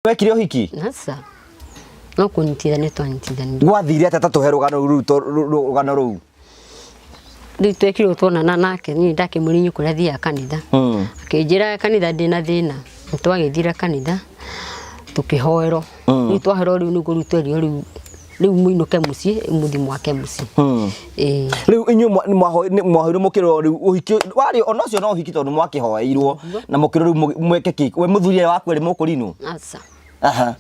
Wekire hiki? Nasa. No kunitithania twanyitithania. Gwathire atata tuhe rugano ruu. Riu twekire twonana nake ni ndakimurinyu kuria thia kanitha. Akinjira kanitha ndina thina. Twagithira kanitha tukihoero. Riu twahero riu ni kurutwerio riu muinuke mucie muthi mwake mucie. Riu inyu mwahoire mukiro riu uhiki wari onocio no uhiki tondu mwakihoeirwo na mukiro riu mweke kiki we muthuri waku ri mukurinu. Asa. Aha.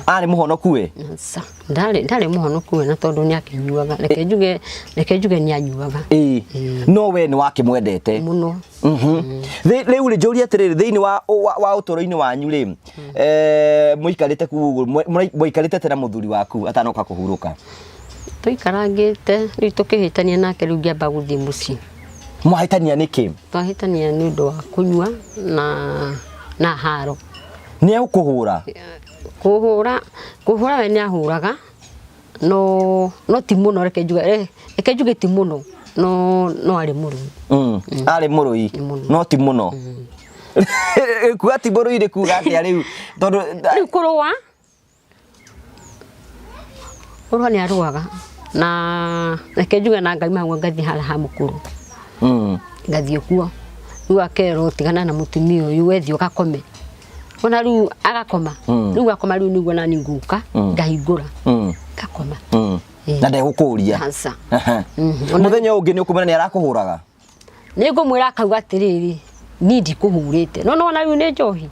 Ari muhonoku we. Asa. Ndari muhonoku we na tondu ni akinyuaga. Reke njuge ni anyuaga. No we ni wakimwendete. Muno. Riu ri njuri atiriri thiini wa utoro-ini wanyu ri muikarite ku muikarite tena muthuri waku atanoka kuhuruka. Tuikarangite riu tukihitania nake riu ngiamba guthii mucii. Mwahitania niki? Twahitania ni undu wa kunyua na haro. Ni ukuhura? Kuhura we ni ahuraga no ti muno reke njuge ti muno no ari murui. Ari murui no ti muno. Kuga ti murui ri kuga atia riu tondu riu kuruwa ni aruaga na reke njuge na Ngai mahwa ngathi hala ha mukuru. Ngathi kuo riu akero tigana na mutumia uyu wethi ukakome. Ona riu agakoma. Riu akoma riu niguo nani nguka ngahingura. Gakoma. Na ndegukuria. Hansa. Muthenya ungi ni ukumena ni arakuhuraga. Ni ngumwira akauga atiriri ni ndikuhurite. No ona riu ni njohi.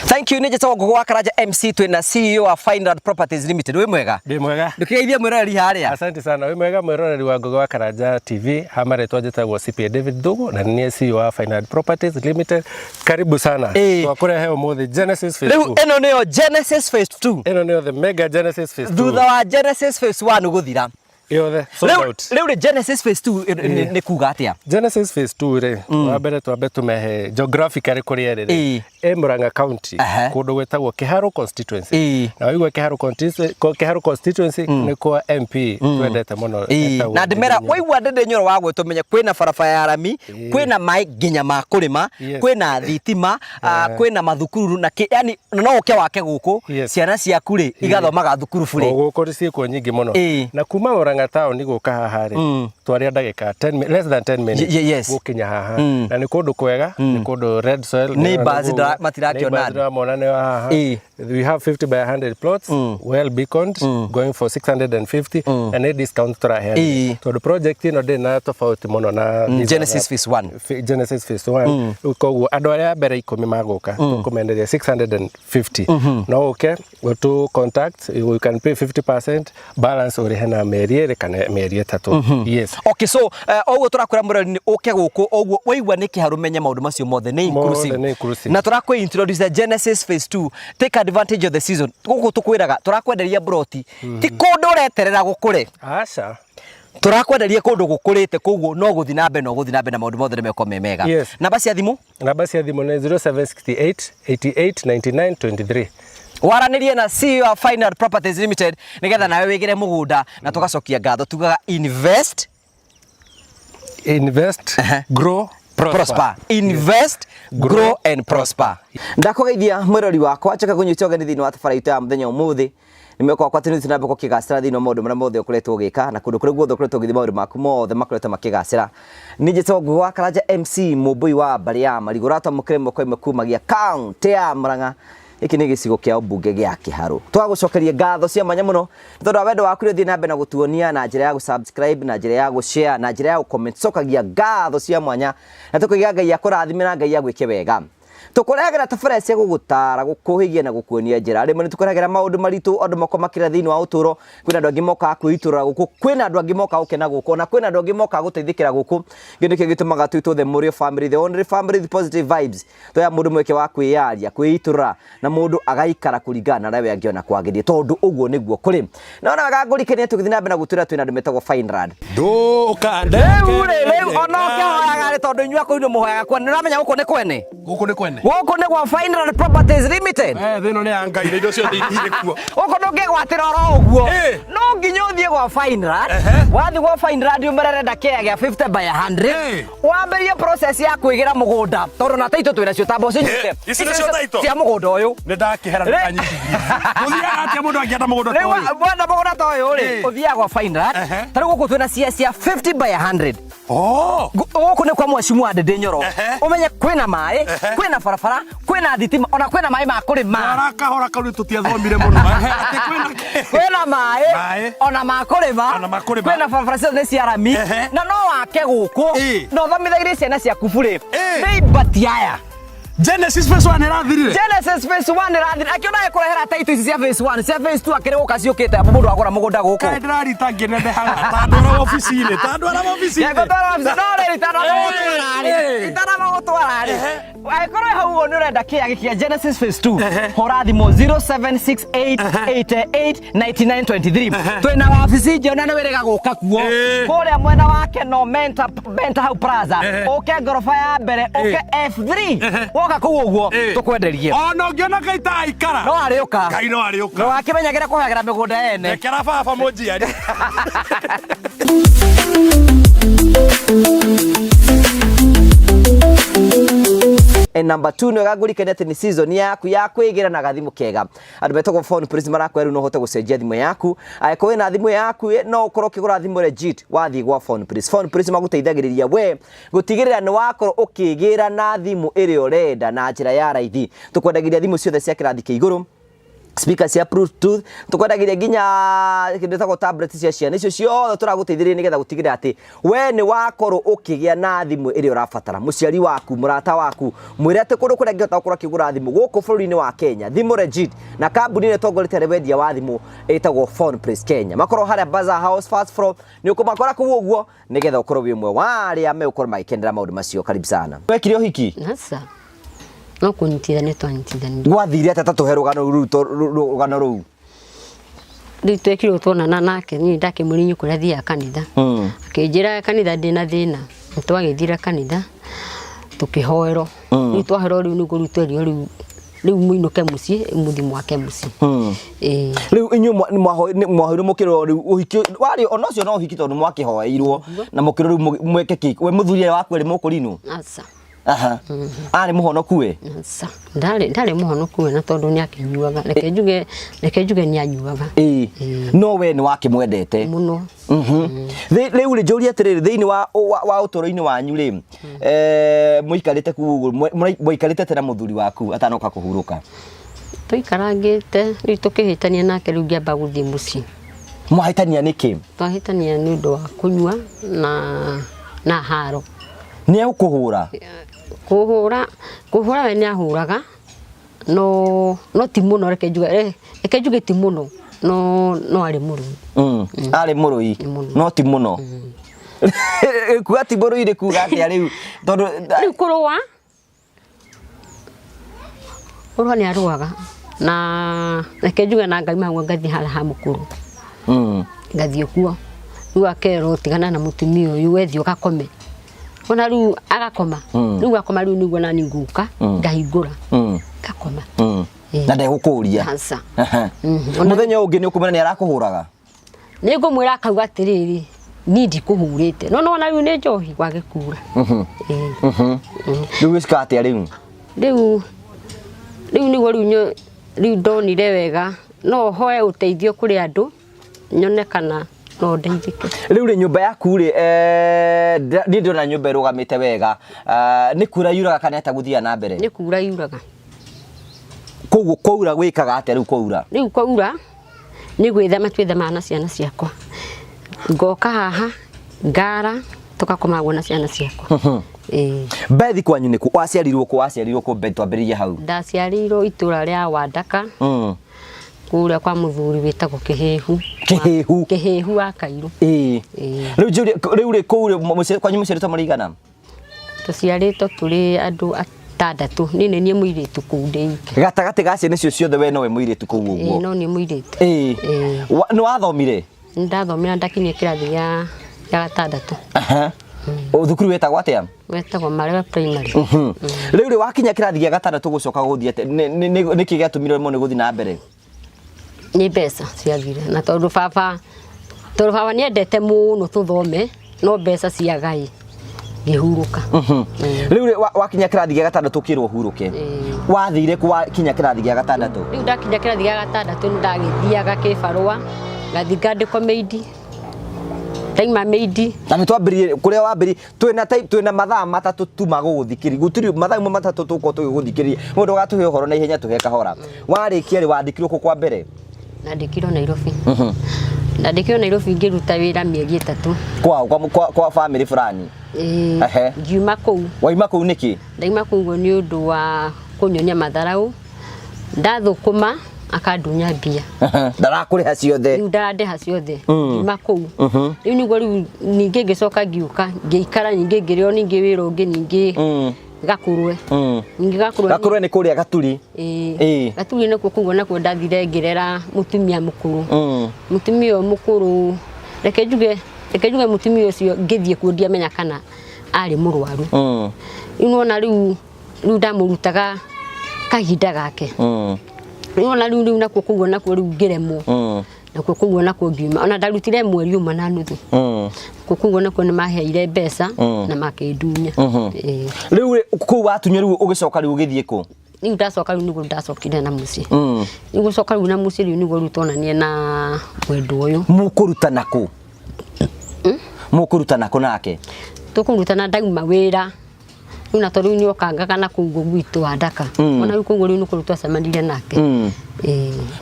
Thank you. Nije tawo gwa Karaja MC twina CEO wa Fine Properties Limited. We mwega? Ndi mwega. Ndukigeithia mwiroreri haria. Asante sana. We mwega mwiroreri wa Gwa Karaja TV. Hamare twajitagwo CPA David Dogo na ni CEO wa Fine Properties Limited. Karibu sana. Twakure heo muthi Genesis Phase 2. Riu eno niyo Genesis Phase 2. Eno niyo the mega Genesis Phase 2. Thutha wa Genesis Phase 1 guthira. Yothe sold out. Riu Genesis Phase 2 ni kuga atia? Genesis Phase 2 ri wambere twambe tumehe geographically kuria ri Murang'a County kundu gwetagwo Kiharo constituency. Na wigwa Kiharo constituency ni kwa MP twendete muno. Na ndimera waigwa ndende nyoro wa gwetumenya kwina barabara ya rami, kwina mai nginya ma kurima, kwina thitima, kwina mathukuru na yani no uke wake guku ciana ciaku ri igathomaga thukuru bure. Guku ri ciiko nyingi muno. Na kuma Murang'a town ni guka haha ri twaria ndagika 10 less than 10 minutes gukinya haha. Na ni kundu kwega, ni kundu red soil. Neighbors matirakiona. We have 50 by 100 plots, well beaconed, going for 650 and a discount to our So the project ino de na tofauti muno na Genesis Phase 1. Genesis Phase 1. Uko andu aria mbere ikumi maguka tukumenderia 650. No okay, go to contact, you can pay 50%, balance uri hena meri kana meri 3. Yes. Okay, so oguo turakura murori ni uke guku oguo waigwa ni kiharu menye maundu macio mothe ni inclusive. Na turakwa introduce the Genesis Phase 2. Take advantage of the season. Guku tukwiraga turakwenderia broti. Ti kundu ureterera gukure. Acha. Turakwenderia kundu gukurite koguo no guthi na mbe na maundu mothe ni meko memega. Namba cia thimu? Namba cia thimu ni 0768 88 99 23. Waranirie na CEO wa Fine Properties Limited nigetha nawe wigire mugunda na tugacokia ngatho tugaga invest grow prosper. Invest, grow and prosper. Ndakugeithia mwirori wakwa chaka kunyutia ogeni thini wa tabaraitu ya muthenya umuthi nimekuwa kwa tini tunabeko kigacira thini maundu maria mothe ukuretwo gika na kundu kuri guothe ukuretwo githi maundu maku mothe makoretwo makigacira. Nije Gwa Karaja MC mubui wa Baria marigurata mukire moko imwe kumagia county ya Murang'a. Iki ni gicigo kia ubunge gia Kiharo. Twagucokeria ngatho cia manya muno tondu wendo waku ri thina na gutuonia na njira ya gusubscribe na njira ya gushare na njira ya comment cokagia ngatho cia mwanya na tukigia Ngai akurathimira Ngai agwike wega. Tukuragera tabara cia gugutara gukuhigia na gukuonia njira rimwe ni tukuragera maundu maritu andu mako makira thini wa uturo kwina andu angi moka kwiturura guku kwina andu angi moka ukena guku na kwina andu angi moka guteithikira guku ngindu kigitumaga twitwo the Murio family the only family the positive vibes to ya mundu mweke wa kwiyaria kwiturura na mundu agaikara kuringana nawe angiona kwagiria tondu uguo niguo kuri na ona agagurikenia tugithi na mbe na gutura twina andu metagwo Fine Rad nduka ndeke Ona ukihoyaga ri tondu inyua kuino muhoyaga kwene uramenya guku ni kwene. Guku ni kwene. Guku ni gwa Final Properties Limited. Thino ni anga ire indo cio thiri kuo. Guku ndungigwatira oro uguo. No nginya uthie gwa Final. Wathi gwa Final ndio merenda kea 50 by 100. Wamberie process ya kuigira mugunda. Tondu na taito twina cio tambo cinyite. Ici ni cio taito. Cia mugunda uyu. Ni ndakihera ndanyitithia. Muthiaga atia mundu angienda mugunda ta uyu. Bwana mugunda ta uyu ri. Uthia gwa Final. Tari guku twina cia 50 by 100. Guku ni kwa mwashimu wa Ndindi Nyoro. Umenye kwina mai, kwina barabara, kwina thitima, ona kwina mai ma kurima. Arakahora kauri tutiathomire muno. Kwina mai, ona ma kurima. Kwina barabara cia cia rami. Na no wake guku. No thomithaire ciana cia kuburi. Nei batiaya. Genesis phase 1 irathirire. Genesis phase 1 irathirire. Akiona ekurehera title ici cia phase 1, cia phase 2 akire guka ciukite mundu agura mugunda guku. Kai ndirarita ngenende haga. Tandora office-ini, tandora office-ini. Yego tandora office. No ri tandora gutwara. Itara gutwara ri. Aikoro hau ni urenda kia gikia Genesis phase 2. Hora thimo 0768889923. Twina office jona na wirega guka kuo. Kuria mwena wake no Benta Hau Plaza. Oke gorofa ya mbere, oke F3. Woka kuo uguo tukwenderie. Ona ngiona kaita aikara. No ariuka. Kai no ariuka. No akimenyagira kuhagira migunda ene. Ekera baba mojiari. Number 2 no gagurikene ati ni season yaku ya kwigira na gathimu kega. Andu betoko phone prism arakweru no hote gucenjia thimu yaku. Aiko wina thimu yaku no ukoro kigura thimu legit wathi gwa phone prism. Phone prism aguteithagiriria we gutigirira ni wakoro ukigira na thimu iri urenda na njira ya raithi. Tukwendagiria thimu ciothe cia kirathi ki iguru. Speaker cia Bluetooth tukwendagiria ginya kindetako tablet cia ciana icio ciothe turaguteithĩrĩria nigetha gutigĩrĩra ati we ni wakorwo ukigia na thimu ĩrĩa ũrabatara muciari waku murata waku mwĩre ati kundu kuria ngĩhota gũkorwo kĩgũra thimu gũkũ bũrũri-inĩ wa Kenya thimu legit na kambuni ĩrĩa ĩtongorete wendia wa thimu ĩtagwo Phoneplace Kenya makorwo harĩa Bazaar House Fast Flow nĩ ũkũmakora kũu ũguo nigetha ũkorwo wĩ ũmwe wa arĩa megũkorwo magĩkenera maũndũ macio karibu sana wekire ũhiki nasa no kunyitithania twanyitithania gwathire atata tuhe rũgano rũu riu twekirwo tuonana nake ni ndakimũrinyu kũrĩa thiaga kanitha akĩnjĩra kanitha ndĩna thĩna twagĩthira kanitha tũkĩhoerwo riu twahoerwo riu nĩguo rutwerio riu muinuke muciĩ muthi mwake muciĩ riu inyu mwahoirwo mukiro riu uhiki wari ona cio no uhiki tondu mwakihoeirwo na mukiro riu mweke kiki we muthuria waku ri mukurinu aca aha ari muhonoku we aca ndari muhonoku we na tondu ni akinyuaga reke njuge ni anyuaga no we ni wakimwendete muno riu ri njuri atiriri thiini wa utoro-ini wanyu ri muikarite ku muikarite tena muthuri waku atanoka kuhuruka tuikarangite riu tukihitania nake riu ngiamba guthii mucii mwahitania niki twahitania ni undu wa kunyua na haro ni ukuhura kuhura we ni ahuraga no ti muno reke njuge ti muno no ari murui ari murui no ti muno kuga ti murui ri kuga atia riu tondu riu kuruwa ni aruaga na reke njuge na Ngai mahua ngathi hala ha mukuru ngathi okuo riu akerwo tigana na mutumia uyu wethi ukakome ona riu agakoma riu akoma riu niguo nani nguka ngahingura ngakoma na ndegũkũria muthenya ũngĩ nĩ ũkũmena nĩ arakuhũraga nĩ ngũmwĩra akauga atĩrĩrĩ ni ndikũhurĩte no ona riu nĩ njohi gwagĩkura riu gĩcika atĩa rĩu nĩguo riu ndonire wega no hoe ũteithio kũrĩ andũ nyone kana no ndeithike riu ri nyumba yaku ri ni ndona nyumba irugamite wega ni kura yuraga kana eta guthia na mbere ni kura yuraga koguo kwaura gwikaga atia riu kwaura ni gwithema twithema na ciana ciakwa ngoka haha ngara tukakomagwo na ciana ciakwa Bethi kwanyu niku waciarirwo ku Bethi twambiririe hau ndaciarirwo itura ria Wandaka kuria kwa muthuri witagwo Kihihu wa Kairu riu ri kwanyu muciarĩtwo mũrigana tuciarĩtwo turi andu atandatu nini nie muiritu kuu ndĩike gatagati ga ciana icio ciothe we nowe muiritu kuu ũguo no nie muiritu ni wathomire ndathomira ndakinyia kirathi ya gatandatu thukuru wetagwo atia? Wetagwo Mareba Primary. Riu ri wakinya kirathi gia gatandatu gucoka guthie ate niki giatumire mo ni guthi na mbere? Ni mbeca ciathire na tondu baba ni endete muno tuthome no mbeca cia Ngai ngihuruka. Riu ri wakinya kirathi gia gatandatu kirwo huruke wathire kwa kinya kirathi gia gatandatu? Riu ndakinya kirathi gia gatandatu ndagithiaga kibarua ngathi ngandikwo meidi taima meidi na nitwambirie kuria wambiri twina mathaa matatu tu maguthikiri gutiri mathaa matatu tuko tuguthikiria mundu gatuhe uhoro na ihenya tuhe kahora warikia ri wandikirwo ku kwa mbere? Nandikirwo Nairobi. Ndandikirwo Nairobi ngiruta wira mieri 3 kwa family fulani. Ngiuma kuu. Waima kuu niki? Ndaima kuu ni undu wa kunyonia matharau ndathukuma akandunya mbia. Ndarakuriha ciothe? Ndaradiha ciothe. Ngiuma kuu. Riu niguo riu ningi ngicoka ngiuka ngiikara ningi ngirio ningi wira ungi ningi Gakurwe. Ningi Gakurwe ni kuria Gaturi? Gaturi nikuo kuguo nakuo ndathire ngirera mutumia mukuru. Mutumia mukuru reke njuge mutumia ucio ngithie kuo ndiamenya kana ari murwaru. Inona riu ndamurutaga kahinda gake. Inona riu nakuo kuguo nakuo riu ngiremwo. Nakuo kuguo nakuo ngiuma ona ndarutire mweri umwe na nuthu. Kuguo nakuo ni maheire mbeca na makindunya. Riu ku watunye riu ugicoka riu ugithie ku? Riu ndacoka riu niguo ndacokire na mucii. Riu gucoka riu na mucii riu niguo riu tonanie na wendo uyu. Mukurutana ku? Mukurutana ku nake? Tukurutana ndauma wira. Riu na toriu ni okangaga na kuguo gwitu andaka. Ona riu kuguo riu nikuo twacemanirie nake.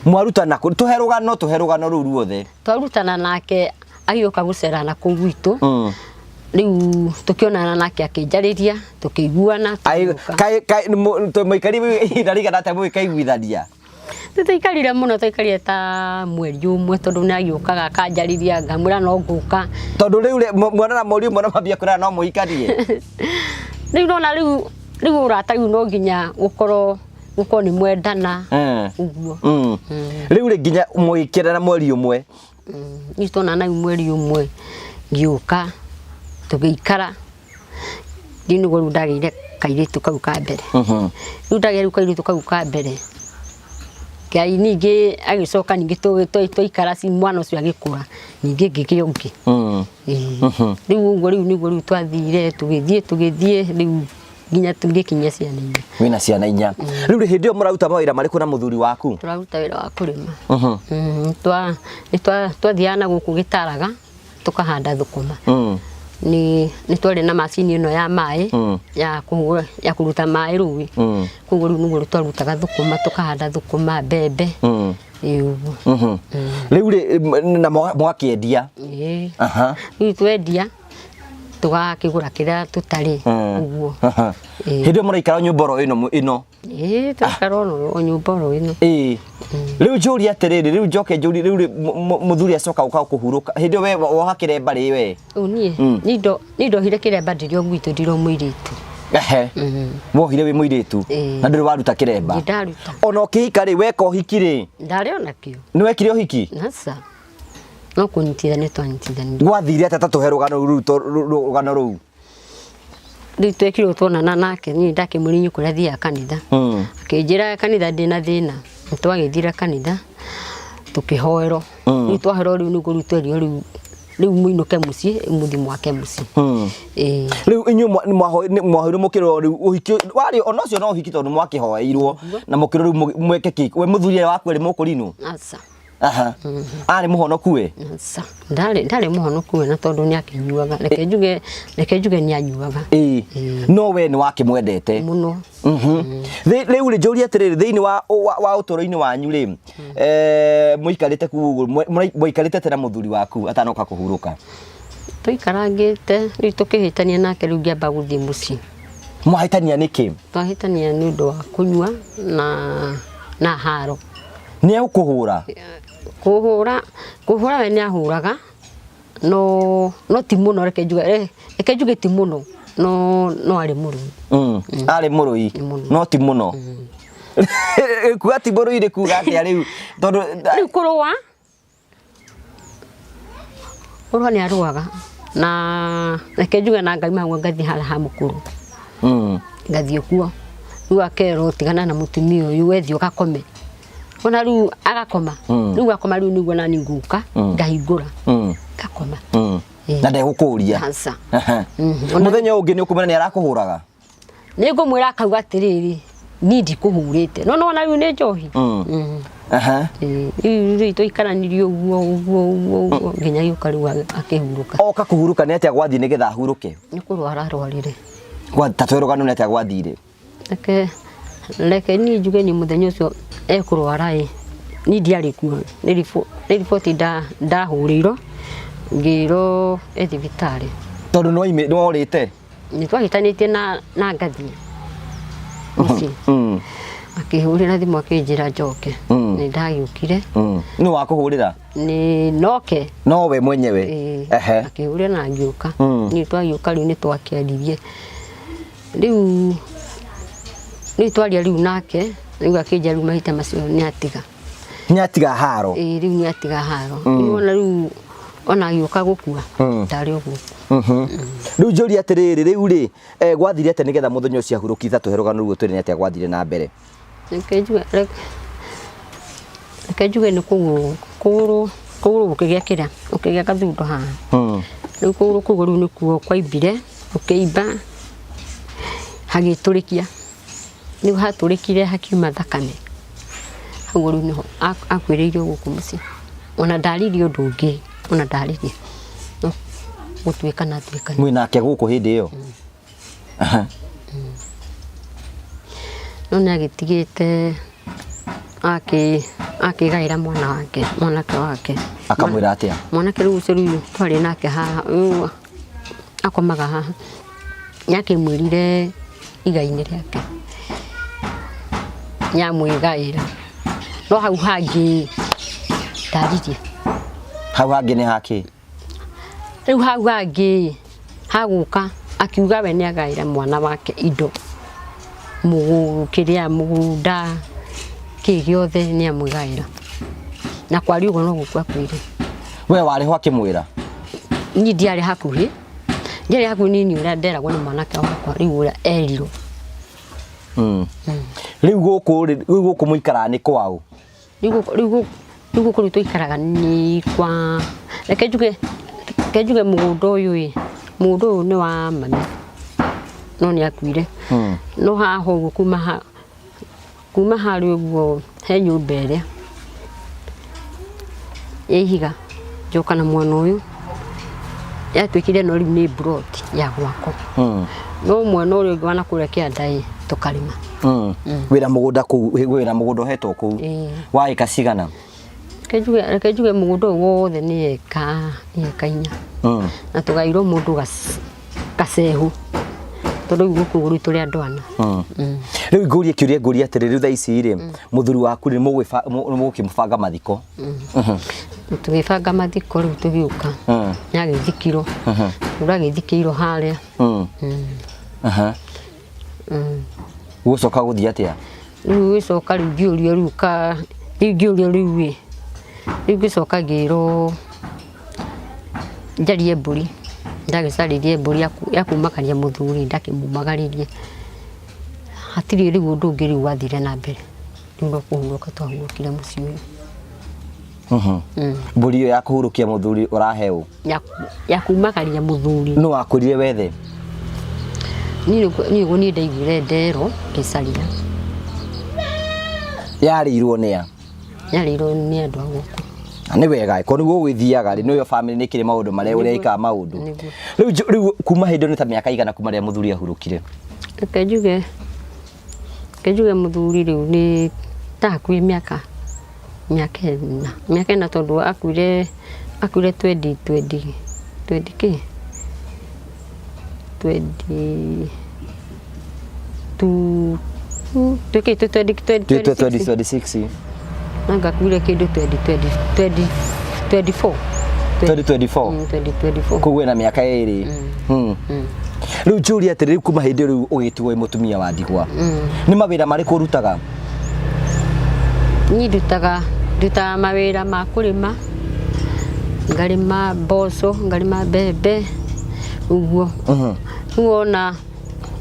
Mwarutana ku tuherugano riu ruothe? Twarutana nake agioka gucera na ku gwitu. Riu tukionana nake akinjariria tukiguana kai muikari ndarigana ta muikaiguithania? Tutaikarire muno taikarire ta mweri umwe tondu ni agiokaga akanjariria ngamwira no nguka tondu riu mwana mori mwana mambia kurana no muikarie. Riu nona riu urata riu no nginya gukorwo ni mwendana uguo. Riu ri nginya muikirana mweri umwe? Ni tonana mweri umwe ngiuka tugiikara riu niguo riu ndagire kairitu kau ka mbere. Riu ndagire kairitu kau ka mbere Ngai ningi agicoka ningi tuikara si mwana ucio agikura ningi ngigio ungi. Riu uguo riu niguo riu twathire tugithie riu nginya tungikinya ciana inya. Wina ciana inya. Riu hindi yo muraruta mawira mariku na muthuri waku? Turaruta wira wa kurima. Twathiana guku Gitaraga tukahanda thukuma. Ni twari na macini ino ya mai ya kuruta mai ruwi. Kuguo riu niguo twarutaga thukuma tukahanda thukuma mbembe. Riu na mwakiendia? Riu twendia tugakigura kiria tutari uguo. Hindi muraikara nyumboro ino? Tukara o nyumboro ino. Riu njuri atiriri riu njoke njuri riu muthuri acoka uka kuhuruka hindi we woha kiremba ri we? Nie nindo hire kiremba ndirio gwitu ndiro muiritu. Wohire wi muiritu na ndiri waruta kiremba? Ndaruta. Ona ukihika ri weka uhiki ri? Ndari ona kio. Ni wekire uhiki? Nasa. No kunyitithania twanyitithania. Gwathire atata tuhe rugano ruu? Riu twekirwo tuonana nake ni ndakimurinyuka kuria thia kanitha. Akinjira kanitha ndina thina. Twagithira kanitha tukihoerwo. Riu twahoerwo riu niguo riu twerio riu muinuke mucii muthi mwake mucii. Riu inyu mwahoirwo mukirwo riu uhiki wari ona cio no uhiki tondu mwakihoeirwo na mukirwo riu mweke kiki we muthuri waku ri mukurinu? Aca. Ari muhonoku we? Aca. Ndari muhonoku we na tondu ni akinyuaga reke njuge ni anyuaga. No we ni wakimwendete muno. Riu ri njuri atiriri thiini wa utoro-ini wanyu ri muikarite ku muikarite tena muthuri waku atanoka kuhuruka? Tuikarangite riu tukihitania nake riu ngiamba guthie mucii. Mwahitania niki? Twahitania ni undu wa kunyua na haro. Ni ukuhura? Kuhura we ni ahuraga no ti muno reke njuge ti muno no ari murui. Ari murui no ti muno. Kuga ti murui ri kuga atia riu tondu riu kuruwa ni aruaga na reke njuge na Ngai mahau ngathi hala ha mukuru ngathi kuo riu akero tigana na mutumia uyu wethi ukakome ona riu agakoma riu akoma riu niguo nani nguka ngahingura gakoma na ndegũkũria muthenya ũngĩ nĩ ũkũmena nĩ arakũhũraga nĩ ngũmwĩra akauga atĩrĩrĩ ni ndikũhũrĩte no ona riu nĩ njohi riu tũikaranirie ũguo nginya gĩũka riu akĩhurũka oka kũhurũka nĩ atĩa gwathiĩ nĩgetha ahurũke nĩ kũrwara arwarire ta twerũgano nĩ atĩa gwathire reke niĩ njuge nĩ mũthenya ũcio ekũrwara ni ndiarĩ kuo nĩ riboti ndahũrĩirwo ngĩrwo thibitarĩ tondũ nĩ worĩte nĩ twahĩtanĩtie na ngathi mũciĩ akĩhũrĩra thimũ akĩnjĩra njoke nĩ ndagĩũkire nĩ wakũhũrĩra nĩ noke no we mwenyewe akĩhũrĩra na ngĩũka niĩ twagĩũka rĩu nĩ twakĩaririe rĩu twaria rĩu nake rĩu akĩnjĩra rĩu mahinda macio nĩ atiga haro rĩu nĩ atiga haro ona rĩu ona agĩũka gũkua ndarĩ ũguo rĩu njũria atĩrĩrĩ rĩu rĩ gwathire atĩa nĩgetha mũthenya ũcio ahurũkitha tũherũgano rũo twĩre nĩ atĩa gwathire na mbere reke njuge nĩ kũgũrũ gũkĩgĩa kĩrĩa gũkĩgĩa gathundo haha rĩu kũgũrũ kũu rĩu nĩkuo kwaimbire gũkĩimba hagĩtũrĩkia rĩu hatũrĩkire hakiuma thakame hau rĩu nĩho akwĩrĩirio gũkũ mũciĩ ona ndaririe ũndũ ũngĩ ona ndaririe no gũtuĩka na tuĩka mwĩ nake gũkũ hĩndĩ ĩyo no nĩ agĩtigĩte akĩgaĩra mwanake wake akamwĩra atĩa mwanake rĩu ũcio rĩu twarĩ nake haha akomaga haha nĩakĩmwĩrire igai-inĩ rĩake nĩamwĩgaĩra no hau hangĩ ndaririe hau hangĩ nĩ hakĩ rĩu hau hangĩ hagũka akiuga we nĩagaĩra mwana wake indo mũgũnda kĩ gĩothe nĩamwĩgaĩra na kwaria ũguo no gũkua kwĩrĩ we warĩ ho akĩmwĩra niĩ ndiarĩ hakuhĩ niĩ ũrĩa nderagwo nĩ mwanake wakwa rĩu ũrĩa erirwo rĩu gũkũ mũikaraga nĩ kwao rĩu gũkũ rĩu tũikaraga nĩ kwa reke njuge mũgũnda ũyũ nĩ wa mami no nĩ akuire no haha ũguo kuma harĩ ũguo he nyũmba ĩrĩa ĩhiga njoka na mwana ũyũ yatuĩkire no rĩu nĩ broti ya gwakwa no mwana ũrĩa ũngĩ wana kũrĩa kĩanda tũkarĩma wĩra mũgũnda ũhetwo kũu wa ĩka cigana reke njuge mũgũnda ũyũ wothe nĩ ĩka 4 na tũgaĩirwo mũndũ gacehu tondũ rĩu gũkũ rĩu tũrĩ andũ ana rĩu ngũrie kĩũria ngũria atĩrĩ rĩu thaa ici rĩ mũthuri waku rĩ mũgũkĩmũbanga mathiko tũgĩbanga mathiko rĩu tũgĩũka nĩagĩthikirwo ũragĩthikĩirwo harĩa gũcoka gũthiĩ atĩa rĩu gĩcoka rĩu ngĩũrio rĩu ngĩcoka ngĩrwo njarie mbũri ndagĩcarĩrie mbũri ya kumakaria mũthuri ndakĩmumagaririe hatirĩ rĩu ũndũ ũngĩ rĩu wathire na mbere rĩu no kũhurũka twahurũkire mũciĩ ũyũ mbũri ĩyo ya kũhurũkia mũthuri ũraheo ya kumakaria mũthuri nũ wakũrire wethe niĩ niĩ ndaiguire ndero ngĩcarira yarĩirwo nĩa yarĩirwo nĩ andũ a gũkũ nĩ wega ko nĩguo gwĩthiaga rĩ nĩyo family nĩ kĩrĩ maũndũ marĩa ũrĩa ikaga maũndũ rĩu kuma hĩndĩ nĩ ta mĩaka igana kuma rĩrĩa mũthuri ahurũkire reke njuge mũthuri rĩu nĩ ta hakuhĩ mĩaka 4 tondũ akuire 20 2026 nanga kuire kĩndũ 2024 kũguo na mĩaka ĩrĩ rĩu njũria atĩ rĩu kuma hĩndĩ rĩu ũgĩtigwo mũtumia wa ndigwa nĩ mawĩra marĩkũ ũrutaga niĩ ndutaga mawĩra ma kũrĩma ngarĩma mboco ngarĩma mbembe uguo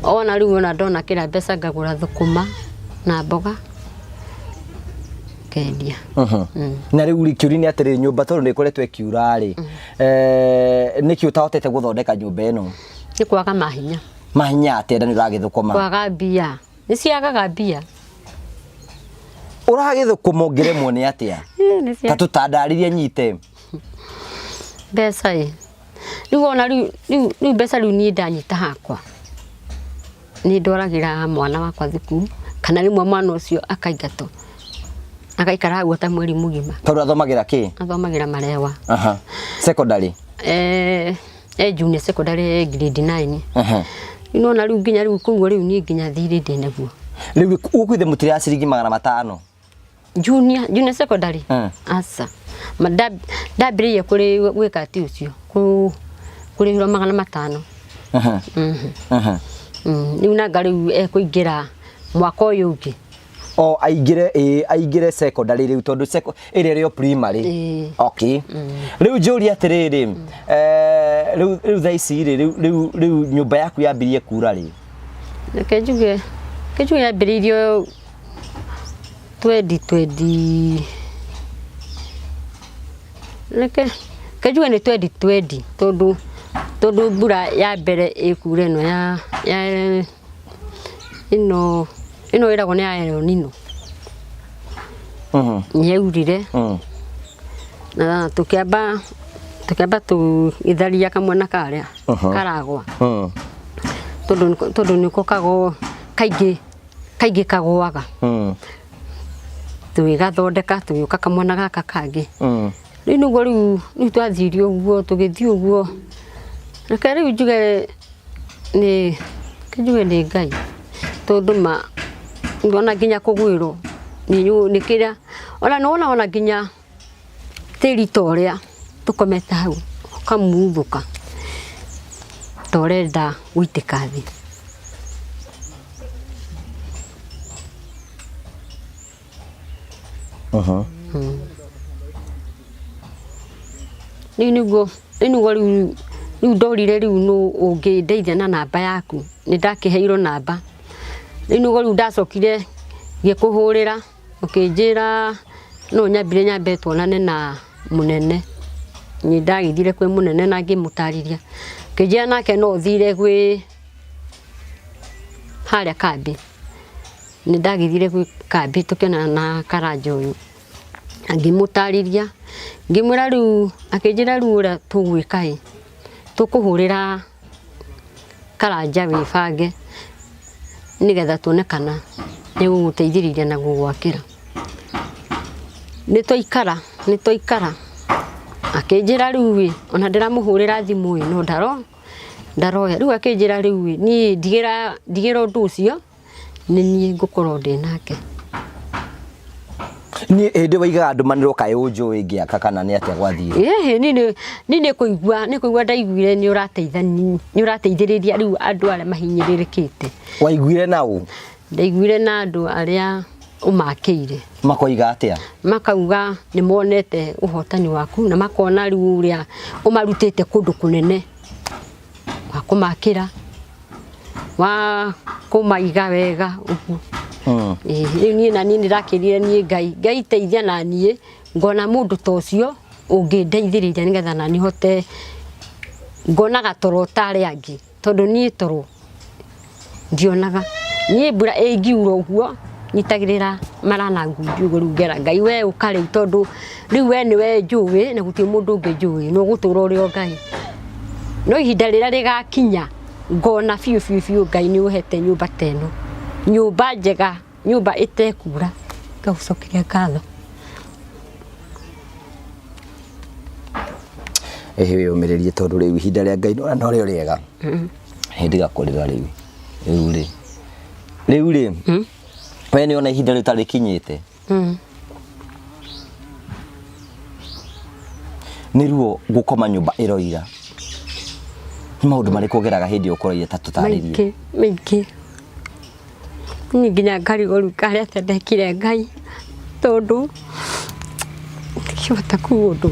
ona riu ona ndona kira mbeca ngagura thukuma na mboga kendia. Na riu rikiuri-ini atiri nyumba tondu ni ikoretwo ikiura ri niki utahotete guthondeka nyumba ino? Ni kwaga mahinya. Mahinya atia ni uragithukuma? Kwaga mbia, ni ciagaga mbia. Uragithukuma ngiremwo ni atia? Ta tutandaririe nyite mbeca riu ona riu mbeca riu ni ndanyita hakwa ni ndoragira mwana wakwa thukuru kana rimwe mwana ucio akaigatwo akaikara hau ta mweri mugima. Tondu athomagira ki? Athomagira marewa. Secondary? Junior secondary grade 9. Ino na riu nginya riu kuguo riu ni nginya thiri ndi naguo. Riu ukuithe mutire ya ciringi 500? Junior secondary? Asa. Ndambiririe kuri gwika ati ucio kurihirwo 500. Riu na ngari ekuingira mwaka uyu ungi. Aingire secondary riu tondu iri rio primary. Okay. Riu njuri atiriri riu thaici riu nyumba yaku yambirie kura ri? Kejuge yambiririo 2020 kejuge ni 2020 tondu mbura ya mbere ikure no ya ino iragwo ni ya El Nino. Nyeurire na tukiamba tuitharia kamwana karia karagwa tondu niko kago kaingi kagwaga tuigathondeka tugiuka kamwana gaka kangi riu niguo riu twathirie uguo tugithii uguo reke riu njuge ni Ngai tondu ndona nginya kugwirwo ni kira ona nginya tiri toria tukometa hau kamuthuka torenda guitika thi. Niguo riu ndorire riu no ungindeithia na namba yaku ni ndakiheirwo namba riu niguo riu ndacokire ngikuhurira ukinjira no nyambe tuonane na munene ni ndagithire kwi munene na ngimutariria kinjia nake no thire gwi haria kambi ni ndagithire gwi kambi tukionana na Karanja uyu ngimutariria ngimwira riu akinjira riu ura tugwika tukuhurira Karanja wibange nigetha tuone kana ni guguteithiriria na gugwakira. Ni twaikara akinjira riu ona ndiramuhurira thimu no ndaroya riu akinjira riu ni ndigira undu ucio ni nie ngukorwo ndi nake. Ni ndi waigaga ndumaniro kai unjui ngiaka kana ni atia gwathire? Ni kuigua ndaiguire ni urateithiriria riu andu aria mahinyiririkite. Waiguire nau? Ndaiguire na andu aria umakire. Makoiga atia? Makauga ni monete uhotani waku na makona riu uria umarutite kundu kunene wa kumakira wa kumaiga wega ugu. Riu nie na nie ndirakirire nie Ngai teithia na nie ngona mundu tocio ungindeithiriria nigetha na ni hote ngonaga toro tari angi tondu nie toro ndionaga nie mbura ingiura uguo nyitagirira marana ngundi uguo riu ngera Ngai we ukari tondu riu we niwe njui na guti mundu ungi njui no gutura urio Ngai no ihinda rira rigakinya ngona fiu Ngai ni uhete nyumba teno nyumba njega nyumba itekura ngaucokeria ngatho. We umiririe tondu riu ihinda ria Ngai no rio riega hindi gakurira riu ri we ni ona ihinda ritarikinyite ni ruo gukoma nyumba iroira ni maundu mariku geraga hindi ukoroire ta tutaririe? Maingi ni nginya ngarigoru karia tendekire Ngai tondu ndikihota kuga undu.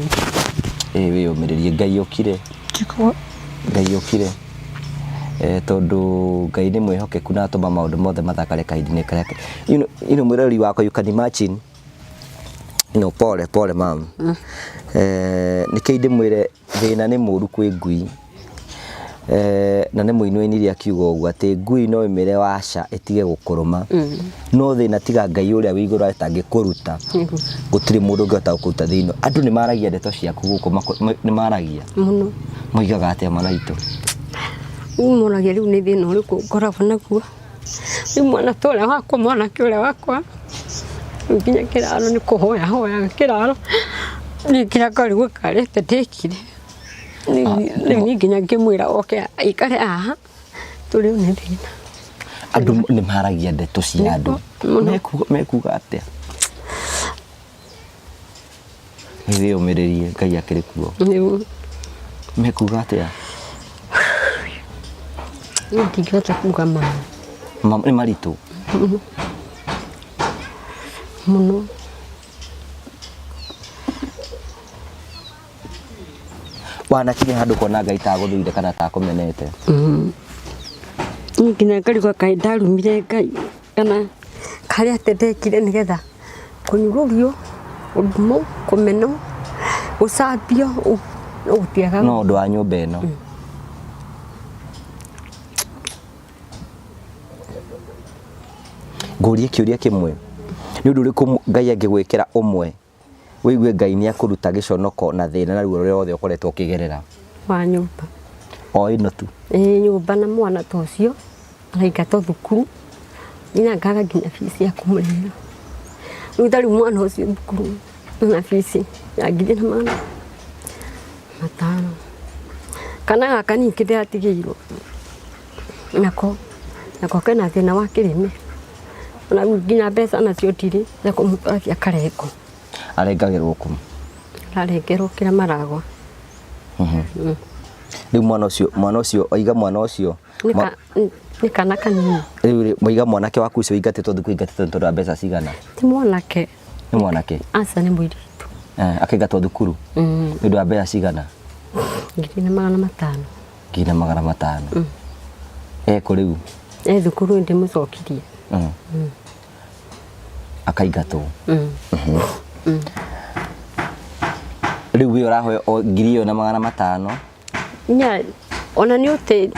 We umiririe Ngai ukire. Ngai ukire. tondu Ngai ni mwihokeku na atuma maundu mothe mathakare kahinda-ini kareke. Mwirori wakwa, you can imagine, pole mam, niki ndimwire thina ni muru kwi ngui, na ni muinuinire akiuga uguo ati ngui no imire waca itige gukuruma, no thina tiga Ngai uria wi iguru atangikuruta, gutiri mundu ungihota gukuruta thina. Andu ni maragia ndeto ciaku guku, ni maragia muno, moigaga atia mwana itu? Moragia riu ni thina uriku ngoragwo naguo, riu mwana ta uria wakwa, mwanake uria wakwa nginya kiraro ni kuhoya hoya kiraro ni kira karigu karete ndikire, ni nginya ngimwira oke aikare aha turi ni thina. Andu ni maragia ndeto cia andu, mekuga atia? Ni umiririe Ngai akiri kuo, mekuga atia? Ndingihota kuga mama ni maritu muno. Wanakinya handu kona Ngai taguthuire kana takumenete? Nginya ngarigwo kaĩ ndarumire Ngai kana karia ate ndekire nigetha kunyururio, undumo, kumeno, gucambio, gutiaga no undu wa nyumba ino. Ngurie kiuria kimwe, ni undu uriku Ngai angigwikira umwe wigue Ngai ni akuruta giconoko na thina na ruo ruothe ukoretwo ukigerera? Wa nyumba o ino tu? Nyumba na mwana ta ucio araingata thukuru, nginya ngaga nginya fees ya kumurĩhĩra. Rĩu tari mwana ucio thukuru na fees ya 5,500 kana gaka ningĩ ndĩratigĩirwo nako kena thĩna wa kĩrĩme, ona rĩu nginya mbeca nacio ndirĩ cia kũmũtwara akarengo. Arengagĩrwo kũ? Arengerwo kĩrĩa Maragwa. Rĩu mwana ũcio oiga mwana ũcio ni kana kanini. Rĩu moiga mwanake waku ũcio ingatĩtwo thukuru ingatĩtwo tondũ wa mbeca cigana? Ti mwanake. Ni mwanake? Aca ni mũirĩtu. Akaingatwo thukuru nĩ ũndũ wa mbeca cigana? 5,500. 5,500. Kũ rĩu? Thukuru ndĩmũcokirie. Akaingatwo. Rĩu we ũrahoya 1,500? Nya ona ni ũte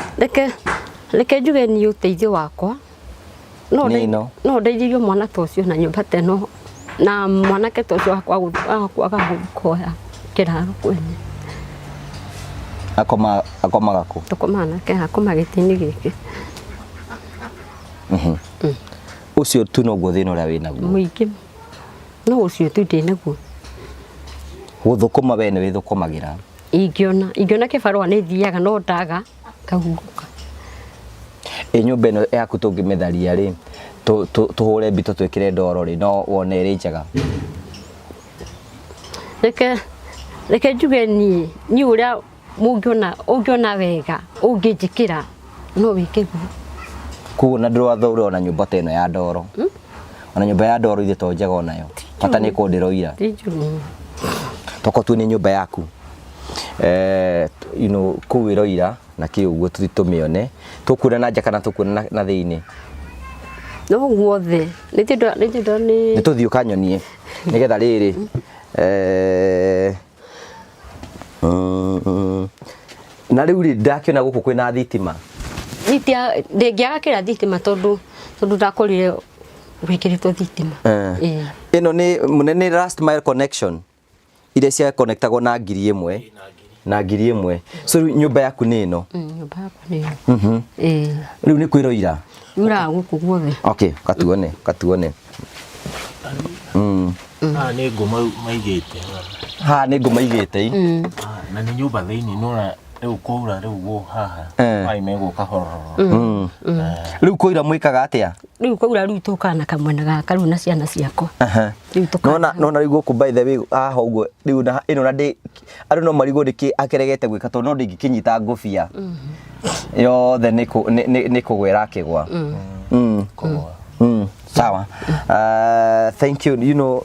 reke njuge ni ũteithio wakwa no ndeithĩrio mwana ta ũcio na nyũmba ta ĩno na mwanake ta ũcio wakwa kuoya kĩraro kwene. Akomaga kũ? Akomaga nake akoma gĩtĩ-inĩ gĩkĩ. Ucio tu noguo thĩna ũrĩa wĩnaguo? Mũingĩ no ũcio tu ndĩnaguo. Gũthũkũma we nĩ wĩthũkũmagĩra? Ingĩona kĩbarũa nĩ thiaga no ndaga kahurũka. Nyũmba ĩno yaku tũngĩmĩtharia rĩ, tũhũre mbito twĩkĩre ndoro rĩ, no wone ĩrĩ njega? Reke njuge niĩ ũrĩa ũngĩona wega ũngĩnjĩkĩra no wĩke guo. Koguo na ndĩrathũra ona nyũmba ta ĩno ya ndoro? Ona nyũmba ya ndoro ithe to njega onayo, bata nĩ kũndĩroira. Toko tu nĩ nyũmba yaku kũu wĩroira na kĩ ũguo tũmĩone, tũkuona na nja kana tũkuona na thĩinĩ? No guothe nĩ tũthiĩ ũkanyonie nĩgetha rĩrĩ na rĩu rĩ ndakĩona gũkũ kwĩna thitima? Ndĩngĩaga kĩrĩa thitima tondũ ndakũrire gwĩkĩrĩtwo thitima. Ĩno nĩ last mile connection iria cia connectagwo na 1,000 na 1,000. So nyũmba yaku nĩ ĩno? Nyũmba yakwa nĩ ĩno. Rĩu nĩ kwĩroira? Ura gũkũ guothe. Okay, katuone. Haha nĩ ngũ maigĩte. Haha nĩ ngũ maigĩte? Na nĩ nyũmba thĩinĩ nona rĩu kwaura rĩu gũ haha maĩ megũka hororo. Rĩu kwaura mwĩkaga atĩa? Rĩu kwaura rĩu tũkaga na kamwena gaka rĩu na ciana ciakwa. Nona rĩu gũkũ by the way haha ũguo rĩu ĩno na andũ no marigwo nĩkĩ akeregete gwĩka tondũ no ndĩngĩkinyita ngũbia yothe nĩ kũgwĩra akĩgwa. Sawa. Thank you.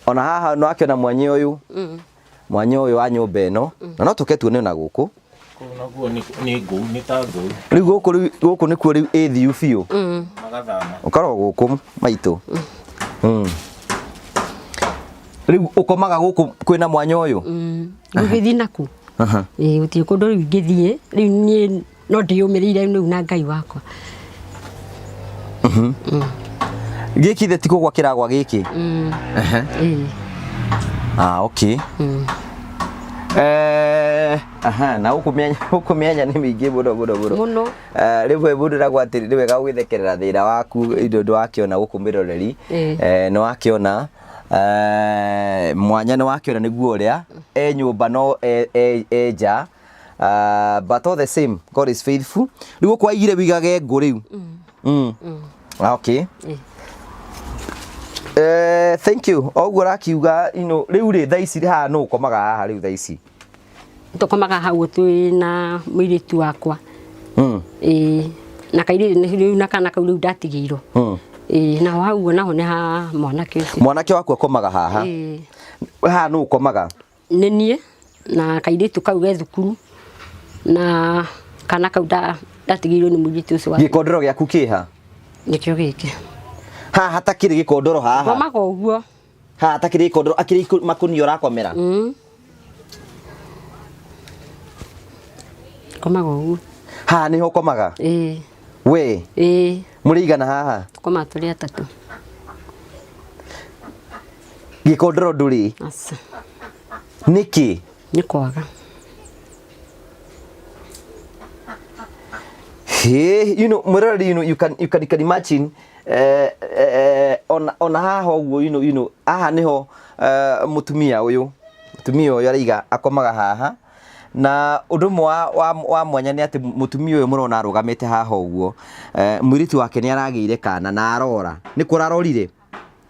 Ona haha no akĩona mwanya ũyũ wa nyũmba ĩno na no tũke tuone na gũkũ Naguo ni ngũ ni ta ngũ. Riu gũkũ nĩkuo riu ĩthiu biũ. Magathama. Ũkarwo gũkũ maitũ. Riu ũkomaga gũkũ kwĩna mwanya ũyũ. Ngũgĩthiĩ naku. Gũtirĩ kũndũ rĩu ingĩthiĩ rĩu niĩ no ndĩyũmĩrĩire rĩu na Ngai wakwa. Gĩkĩ ithe ti kũgwa kĩragwa gĩkĩ. Okay. Na ũkũmĩenya nĩ mĩingĩ mũno. Rĩmwe mũndũ nagwa atĩ nĩ wega gwĩthekerera thĩna waku indo ndwakĩona gũkũ mĩroreri. Nĩ wakĩona mwanya nĩ wakĩona nĩguo ũrĩa nyũmba no nja. But all the same, God is faithful. Rĩu gũkũ waigire wigage ngũ rĩu. Okay. Thank you. Oguo rakiuga rĩu rĩ thaa ici haha no ũkomaga haha rĩu thaa ici. Tũkomaga hau twĩna mũirĩtu wakwa. Na kairĩtu rĩu na kana kau rĩu ndatigĩirwo. Na hau naho nĩ ha mwanake ũcio. Mwanake waku akomaga haha. Haha no ũkomaga. Nĩ niĩ na kairĩtu kau ge thukuru na kana kau ndatigĩirwo nĩ mũirĩtu ũcio. Gĩkondoro gĩaku kĩha? Nĩkĩo gĩkĩ. Haha hatakĩrĩ gĩkondoro haha. Komaga ũguo. Haha hatakĩrĩ gĩkondoro akĩrĩ makũnia ũrakomera. Komaga ũguo. Haha nĩho ũkomaga? We? Mũrĩigana haha? Tũkomaga tũrĩ atatũ. Gĩkondoro ndũrĩ? Aca. Nĩkĩ? Nĩ kwaga. Hey, mwĩroreri, you can imagine ona haha ũguo haha nĩho mũtumia ũyũ araiga akomaga haha. Na ũndũ ũmwe wa mwanya nĩ atĩ mũtumia ũyũ mũrona arũgamĩte haha ũguo mũirĩtu wake nĩ aragĩire kana na arora. Nĩ kũ arorire?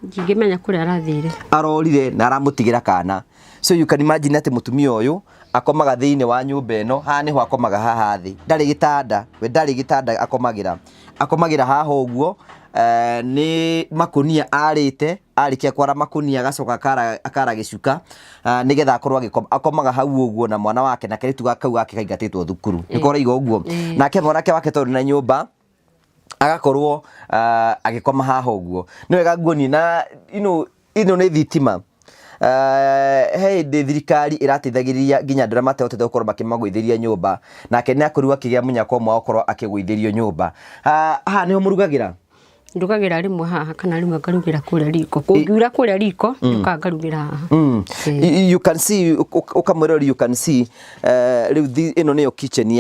Ndingĩmenya kũrĩa arathire. Arorire na aramũtigĩra kana. So you can imagine atĩ mũtumia ũyũ akomaga thĩinĩ wa nyũmba ĩno. Haha nĩho akomaga haha thĩ. Ndarĩ gĩtanda, we ndarĩ gĩtanda akomagĩra haha ũguo. Nĩ makũnia arĩte, arĩkia kwara makũnia agacoka akara gĩcuka nĩgetha akorwo akomaga hau ũguo na mwana wake na kairĩtu kau gake kaingatĩtwo thukuru. Nĩ koraiga ũguo. Nake mwanake wake tondũ na nyũmba agakorwo agĩkoma haha ũguo. Nĩ wega nguoni na ĩno nĩ thitima. Hĩndĩ thirikari ĩrateithagĩrĩria nginya andũ arĩa matehotete gũkorwo makĩmagũithĩria nyũmba, nake nĩ akorirwo akĩgĩa mũnyaka ũmwe wa gũkorwo akĩgũithĩrio nyũmba. Haha nĩho mũrugagĩra? Ndugagĩra rĩmwe haha kana rĩmwe ngarugĩra kũrĩa riko. Kũngiura kũrĩa riko nĩũkaga ngarugĩra haha. You can see, ũkamwĩrori, you can see rĩu ĩno nĩyo kitchen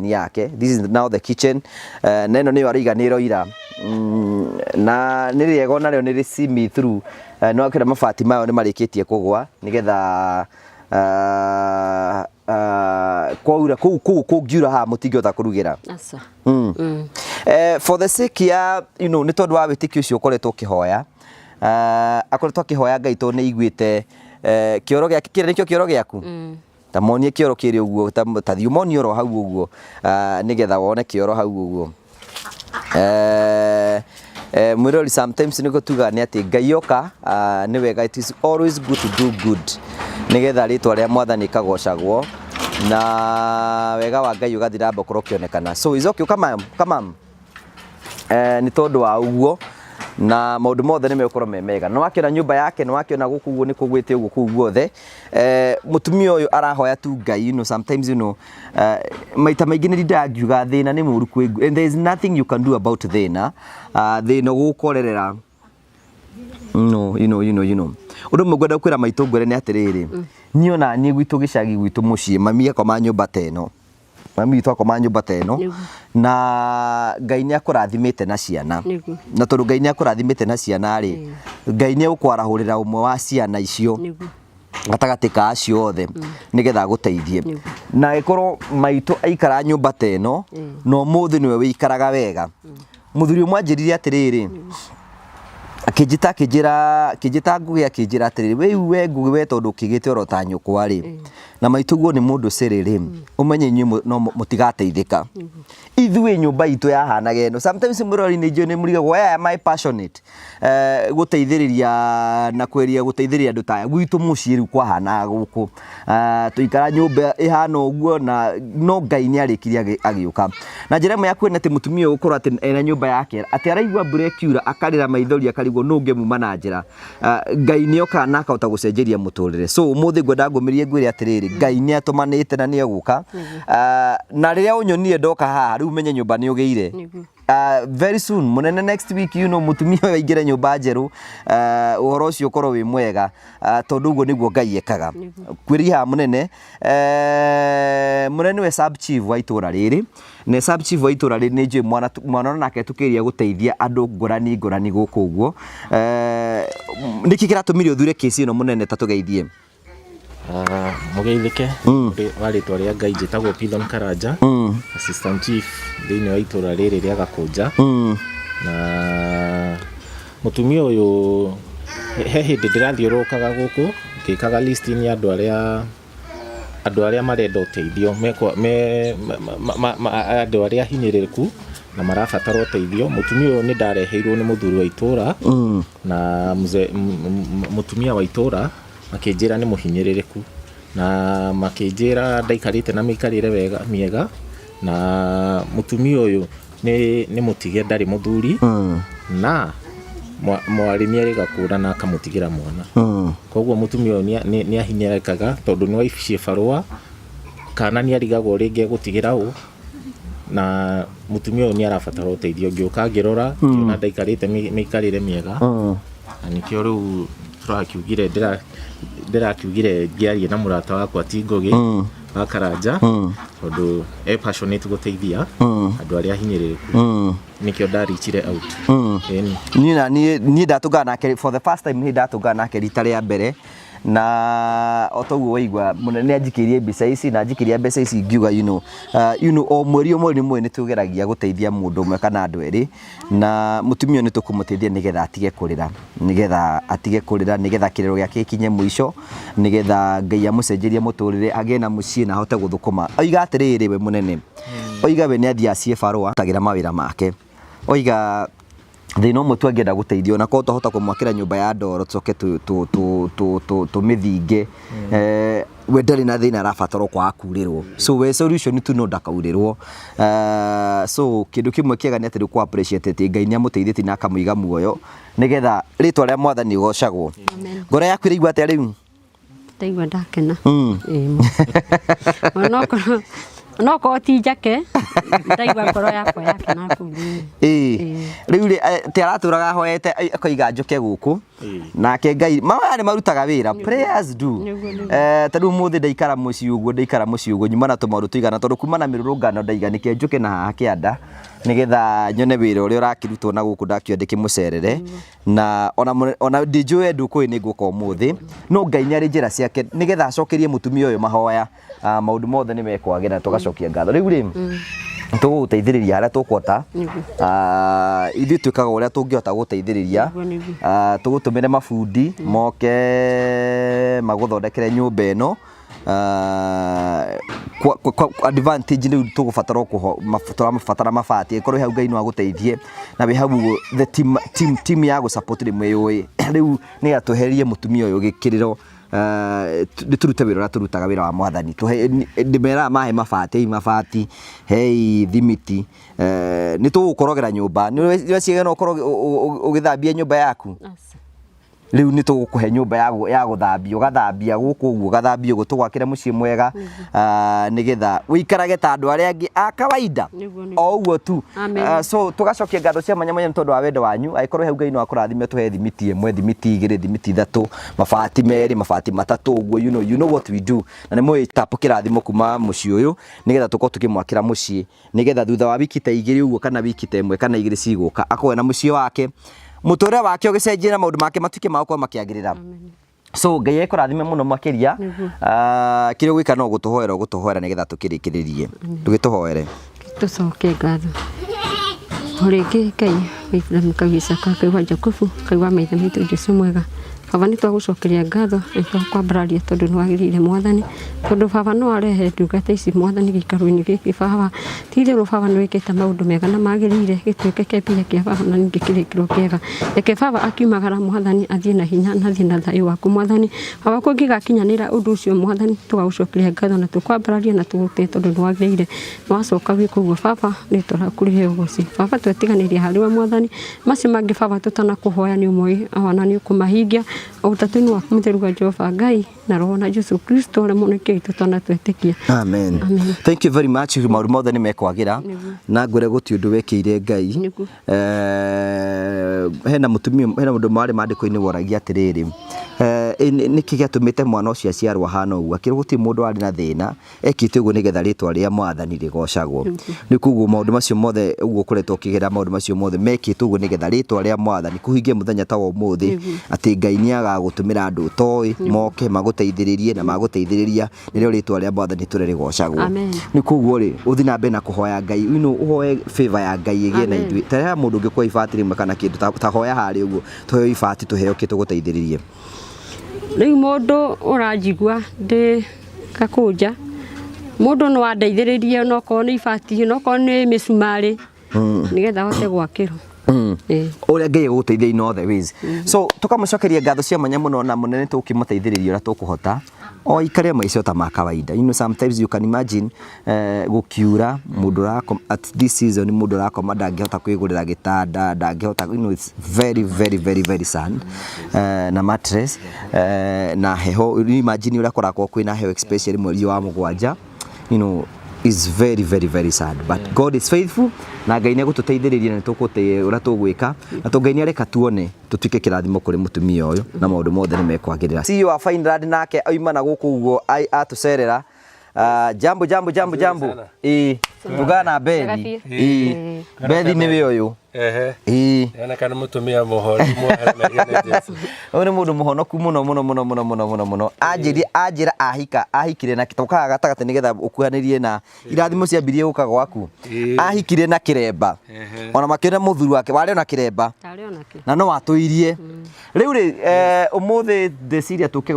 yake. This is now the kitchen. Na ĩno nĩyo araiganĩrwo ira. Na nĩ rĩega onarĩo nĩ see me through. No akĩra mabati mayo nĩ marĩkĩtie kũgwa nĩgetha kwaura kũngiura haha mũtingĩhota kũrugĩra. Aca. For the sake ya nĩ tondũ wa wĩtĩkio ũcio ũkoretwo ũkĩhoya, akoretwo akĩhoya Ngai tondũ nĩ aiguĩte kĩoro gĩake. Kĩrĩa nĩkĩo kĩoro gĩaku? Ta monie kĩoro kĩrĩ ũguo, ta thiĩ monie oro hau ũguo nĩgetha wone kĩoro hau ũguo. Mwĩrori, sometimes nĩ gũtuga nĩ atĩ Ngai oka nĩ wega, it is always good to do good nĩgetha rĩtwa rĩa Mwathani kagocagwo na wega wa Ngai ũgathira mbokoro kĩonekana. So is okay, come on. Nĩ tondũ wa ũguo na maũndũ mothe nĩ megũkorwo me mega. Nĩ wakĩona nyũmba yake, nĩ wakĩona gũkũ ũguo nĩ kũgwĩte ũguo kũu guothe. Mũtumia ũyũ arahoya tu Ngai, sometimes maita maingĩ nĩ ndangiuga thĩna nĩ mũru kwĩ, and there is nothing you can do about thĩna. Thĩna gũkorerera ũndũ ũmwe ngwenda kwĩra maitũ ngwĩre nĩ atĩrĩrĩ, niĩ ona niĩ gwitũ gĩcagi gwitũ mũciĩ mami akoma nyũmba ta ĩno. Mami witũ akoma nyũmba ta ĩno na Ngai nĩ akũrathimĩte na ciana. Na tondũ Ngai nĩ akũrathimĩte na ciana rĩ, Ngai nĩ egũkwarahũrĩra ũmwe wa ciana icio gatagatĩ ka acio othe nĩgetha agũteithie. Na ĩkorwo maitũ aikara nyũmba ta ĩno na ũmũthĩ nĩwe wĩikaraga wega. Mũthuri ũmwe anjĩrire atĩrĩrĩ, akĩnjĩta ngũgĩ akĩnjĩra atĩrĩrĩ, we Ngũgĩ we tondũ ũkĩgĩte oro ta nyũkwa rĩ, na maituguo ni mundu ciriri umenye inyuĩ no mutigateithika ithuĩ nyũmba itũ yahanaga ĩno sometimes mũrori nĩ njũĩ nĩ mũrigagwo why am I passionate guteithĩrĩria na kweria guteithĩrĩria andũ taya gwitũ mũciĩ rĩu kwahanaga gũkũ tuikara nyũmba ihana ũguo na no Ngai nĩ arĩkirie agĩũka na njĩra ĩmwe ya kuona atĩ mũtumia ũyũ gũkorwo atĩ ena nyũmba yake atĩ araigua mbura ĩkiura akarĩra maithori akarigwo nũ ũngĩmuma na njĩra Ngai nĩoka na akahota gũcenjeria mũtũrĩre so ũmũthĩ ngwenda ngũmĩrie ngwĩre atĩrĩrĩ Ngai nĩ atũmanĩte na nĩ egũka na rĩrĩa ũnyonire ndoka haha rĩu menye nyũmba nĩ ũgĩire very soon munene next week mutumia ũyũ aingĩre nyũmba njerũ ũhoro ũcio ũkorwo wĩ mwega tondũ ũguo nĩguo Ngai ekaga kwĩria munene we sub chief wa itũra rĩrĩ na sub chief wa itũra rĩrĩ nĩ njũĩ mwana nake tukĩria gũteithia andũ ngũrani gũkũ ũguo nĩkĩ kĩratũmire ũthure kesi ĩno munene ta tũgeithie mugeithike wa rĩtwa rĩa Ngai njĩtagwo Pithon Karanja assistant chief thĩinĩ wa itũra rĩrĩ rĩa Gakũnja na mũtumia ũyũ he hĩndĩ ndĩrathiũrũrũkaga gũkũ ngĩkaga listing ya andũ arĩa marenda ũteithio andũ arĩa hinyĩrĩrĩku na marabatara ũteithio mũtumia ũyũ nĩ ndareheirwo nĩ mũthuri wa itũra na mũtumia wa itũra makĩnjĩra nĩ mũhinyĩrĩrĩku na makĩnjĩra ndaikarĩte na mĩikarĩre mĩega na mũtumia ũyũ nĩ mũtige ndarĩ mũthuri na mwarĩ nĩarĩ gakũra na akamũtigĩra mwana koguo mũtumia ũyũ nĩ ahinyĩrĩkaga tondũ nĩ waibicie barũa kana nĩ arigagwo rĩngĩ gũtigĩra ũ na mũtumia ũyũ nĩ arabatara ũteithio ngĩũka ngĩrora ngĩona ndaikarĩte mĩikarĩre mĩega na nĩkĩo rĩu ndĩrakiugire ngĩarie na mũrata wakwa ti Ngũgĩ wa Karanja tondũ passionate gũteithia andũ arĩa hinyĩrĩrĩku nĩkĩo ndarichire out niĩ ndatũngana nake for the first time ndatũngana nake rita rĩa mbere na otoguo waigua munene anjikirie mbica ici na anjikiria mbeca ici ngiuga o mweri nĩ tugeragia gũteithia mũndũ ũmwe kana andũ erĩ na mũtumia nĩ tũkũmũteithia nĩgetha atige kũrĩra nĩgetha kĩrero gĩake kinye mũico nĩgetha Ngai amũcenjerie mũtũrĩre agĩe na mũciĩ na ahote gũthũkũma oiga atĩrĩrĩ we munene oiga we nĩ athiĩ acie barũa tagĩra mawĩra make oiga thĩna ũmwe tu angĩenda gũteithio na ko tohota kũmwakĩra nyũmba ya ndoro tũcoke tũmĩthinge we ndarĩ na thĩna arabatara kwaga kurĩrwo so we solution tu no ndakaurĩrwo so kĩndũ kĩmwe kĩega nĩ atĩ ku appreciate atĩ Ngai nĩ amũteithĩtie na akamũiga muoyo nĩgetha rĩtwa rĩa Mwathani gocagwo ngoro yaku ĩraigua atĩa rĩu ndaigua ndakena no ko ti njake ndaigua ngoro yakwa yakena bũrũri rĩu te aratũraga hoete akoiga njoke gũkũ nake Ngai mawarĩ marutaga wĩra prayers do tondũ mũthĩ ndaikara mũciĩ ũguo nyuma na tũmaũndũ tũigana tondũ kuma na mĩrũrũngano ndaiga nĩkĩo njoke na haha kĩanda nĩgetha nyone wĩra ũrĩa ũrakĩrutwo na gũkũ ndakĩoya ndĩkĩmũcerere na ona ndĩnjũĩ ndũkũĩ nĩ ngũka ũmũthĩ no Ngai nĩ arĩ njĩra ciake nĩgetha acokerie mũtumia ũyũ mahoya maũndũ mothe nĩ mekwagĩra tũgacokia ngatho rĩu rĩ tũgũteithĩrĩria harĩa tũkũhota ithuĩ twĩkaga ũrĩa tũngĩhota gũteithĩrĩria tũgũtũmĩre mabundi moke magũthondekere nyũmba ĩno advantage rĩu tũgũbatara mabati ĩkorwo hau Ngai no agũteithie na wĩ hau the team ya gũsupport rĩmwe rĩu nĩ atũherie mũtumia ũyũ gĩkĩrĩro turute wĩra ũrĩa turutaga wĩra wa Mwathani ndĩmera mahe mabati hei thimiti nĩ tũgũkorogera nyũmba nĩ weciagana ũkorwo ũgĩthambia nyũmba yaku rĩu nĩ tũgũkũhe nyũmba ya gũthambia ũgathambia gũkũ ũguo ũgathambia ũguo tũgwakĩre mũciĩ mwega nĩgetha wĩikarage ta andũ arĩa angĩ a kawaida o ũguo tu so tũgacokia ngatho cia mwanya mwanya tondũ wa wendo wanyu angĩkorwo hau Ngai no akũrathime tũhe thimiti ĩmwe thimiti igĩrĩ thimiti ithatũ mabati merĩ mabati matatũ ũguo you know what we do na nĩ mũĩ tapo kĩrathimo kuma mũciĩ ũyũ nĩgetha tũkorwo tũkĩmwakĩra mũciĩ nĩgetha thutha wa wiki ta igĩrĩ ũguo kana wiki ta ĩmwe kana igĩrĩ cigũka akorwo na mũciĩ wake mũtũrĩre wake ũgĩcenjia na maũndũ make matuĩke ma gũkorwo makĩagĩrĩra so Ngai ekũrathime mũno makĩria kĩrĩa gwĩka no gũtũhoera nĩgetha tũkĩrĩkĩrĩrie tũgĩtũhoere tũcoke ngatho rĩngĩ Ngai wĩthamu kagica kaigua Jakubu kaigua maithe maitũ Jesũ mwega baba nĩ twagũcokeria ngatho na twakwambararia tondũ nĩ wagĩrĩire Mwathani, tondũ baba no arehe ndungata ici Mwathani gĩikaro-inĩ gĩkĩ baba. Ti itherũ baba nĩ wĩkĩte maũndũ mega na magĩrĩire gĩtuĩke kĩambia kĩa baba na ningĩ kĩrĩkĩro kĩega. Reke baba akiumagara Mwathani athiĩ na hinya na athiĩ na thayũ waku Mwathani. Baba kũngĩgakinyanĩra ũndũ ũcio Mwathani tũgagũcokeria ngatho na tũkwambararia na tũgũtĩe tondũ nĩ wagĩrĩire. Nĩ wacoka gwĩka ũguo baba nĩ tũrakũrĩhe ũgooci. Baba twetiganĩria harĩ we Mwathani, macio mangĩ baba tũtanakũhoya nĩ ũmwe ona nĩ ũkũmahingia ũtatu-inĩ waku mũtheru wa Jehova Ngai na roho na Jesu Kristo ũrĩa mũhonokia witũ twanatwĩtĩkia. Amen. Thank you very much. Maũndũ mothe nĩ mekwagĩra na ngwĩre gũtirĩ ũndũ wekĩire Ngai. Hena mũndũ marĩ maandĩko-inĩ woragia atĩrĩrĩ, nĩkĩ gĩatũmĩte mwana ũcio aciarwo hana ũguo, akĩrwo gũtirĩ mũndũ arĩ na thĩna, ekĩte ũguo nĩgetha rĩtwa rĩa Mwathani rĩgocagwo. Nĩ kuuguo maũndũ macio mothe ũguo ũkoretwo ũkĩgerera maũndũ macio mothe mekĩte ũguo nĩgetha rĩtwa rĩa Mwathani kũhingie mũthenya ta ũmũthĩ, atĩ Ngai nĩ agagũtũmĩra andũ ũtoĩ moke magũteithĩrĩrie na magũteithĩrĩria nĩrĩo rĩtwa rĩa Mwathani rĩgocagwo. Nĩ kuuguo rĩ ũthi na mbere na kũhoya Ngai, ũhoe favor ya Ngai ĩgĩe na ithuĩ. Tarĩha mũndũ ũngĩkwa ibati rĩmwe kana kĩndũ ta hoya harĩ ũguo, tũheo ibati tũheo kĩtũgũteithĩrĩrie. Rĩu mũndũ ũranjigua ndĩ Kakũnja, mũndũ no andeithĩrĩrie no korwo nĩ ibati no korwo nĩ mĩcumarĩ nĩgetha hote gwakĩrwo. Ũrĩa Ngai egũgũteithia in all the ways. So tũkamũcokeria ngatho cia mwanya mũno na mũnene tũkĩmũteithĩrĩria ũrĩa tũkũhota o ikare maica ta ma kawaida. You know, sometimes you can imagine gũkiura mũndũ ũrakoma at this season, mũndũ ũrakoma ndangĩhota kwĩgũrĩra gĩtanda, ndangĩhota, you know, it's very very very very sad. Na mattress na heho, imagine ũrĩa kũrakorwo kwĩna heho especially mweri wa mũgwanja, you know, is very very very sad, but God is faithful na Ngai nĩ egũtũteithĩrĩria na tũkũte ũrĩa tũgwĩka na Ngai nĩ areka tuone tũtuĩke kĩrathimo kũrĩ mũtumia ũyũ na maũndũ mothe nĩ mekwagĩrĩra. CEO wa Fineland nake oima na gũkũ ũguo atũcerera. Jambo tugana na Bethi. Bethi nĩwe ũyũ. Yana kana mũtumia mũhoru ũyũ nĩ mũndũ mũhonoku mũno. Anjĩra ahikire na gĩtokaga gatagatĩ nĩgetha ũkuhanĩrie na irathimo ciambirie gũka gwaku. Ahikire na kĩremba ona makĩrĩa mũthuri wake warĩ na kĩremba na no atũirie. Rĩu rĩ ũmũthĩ ndeciria tũke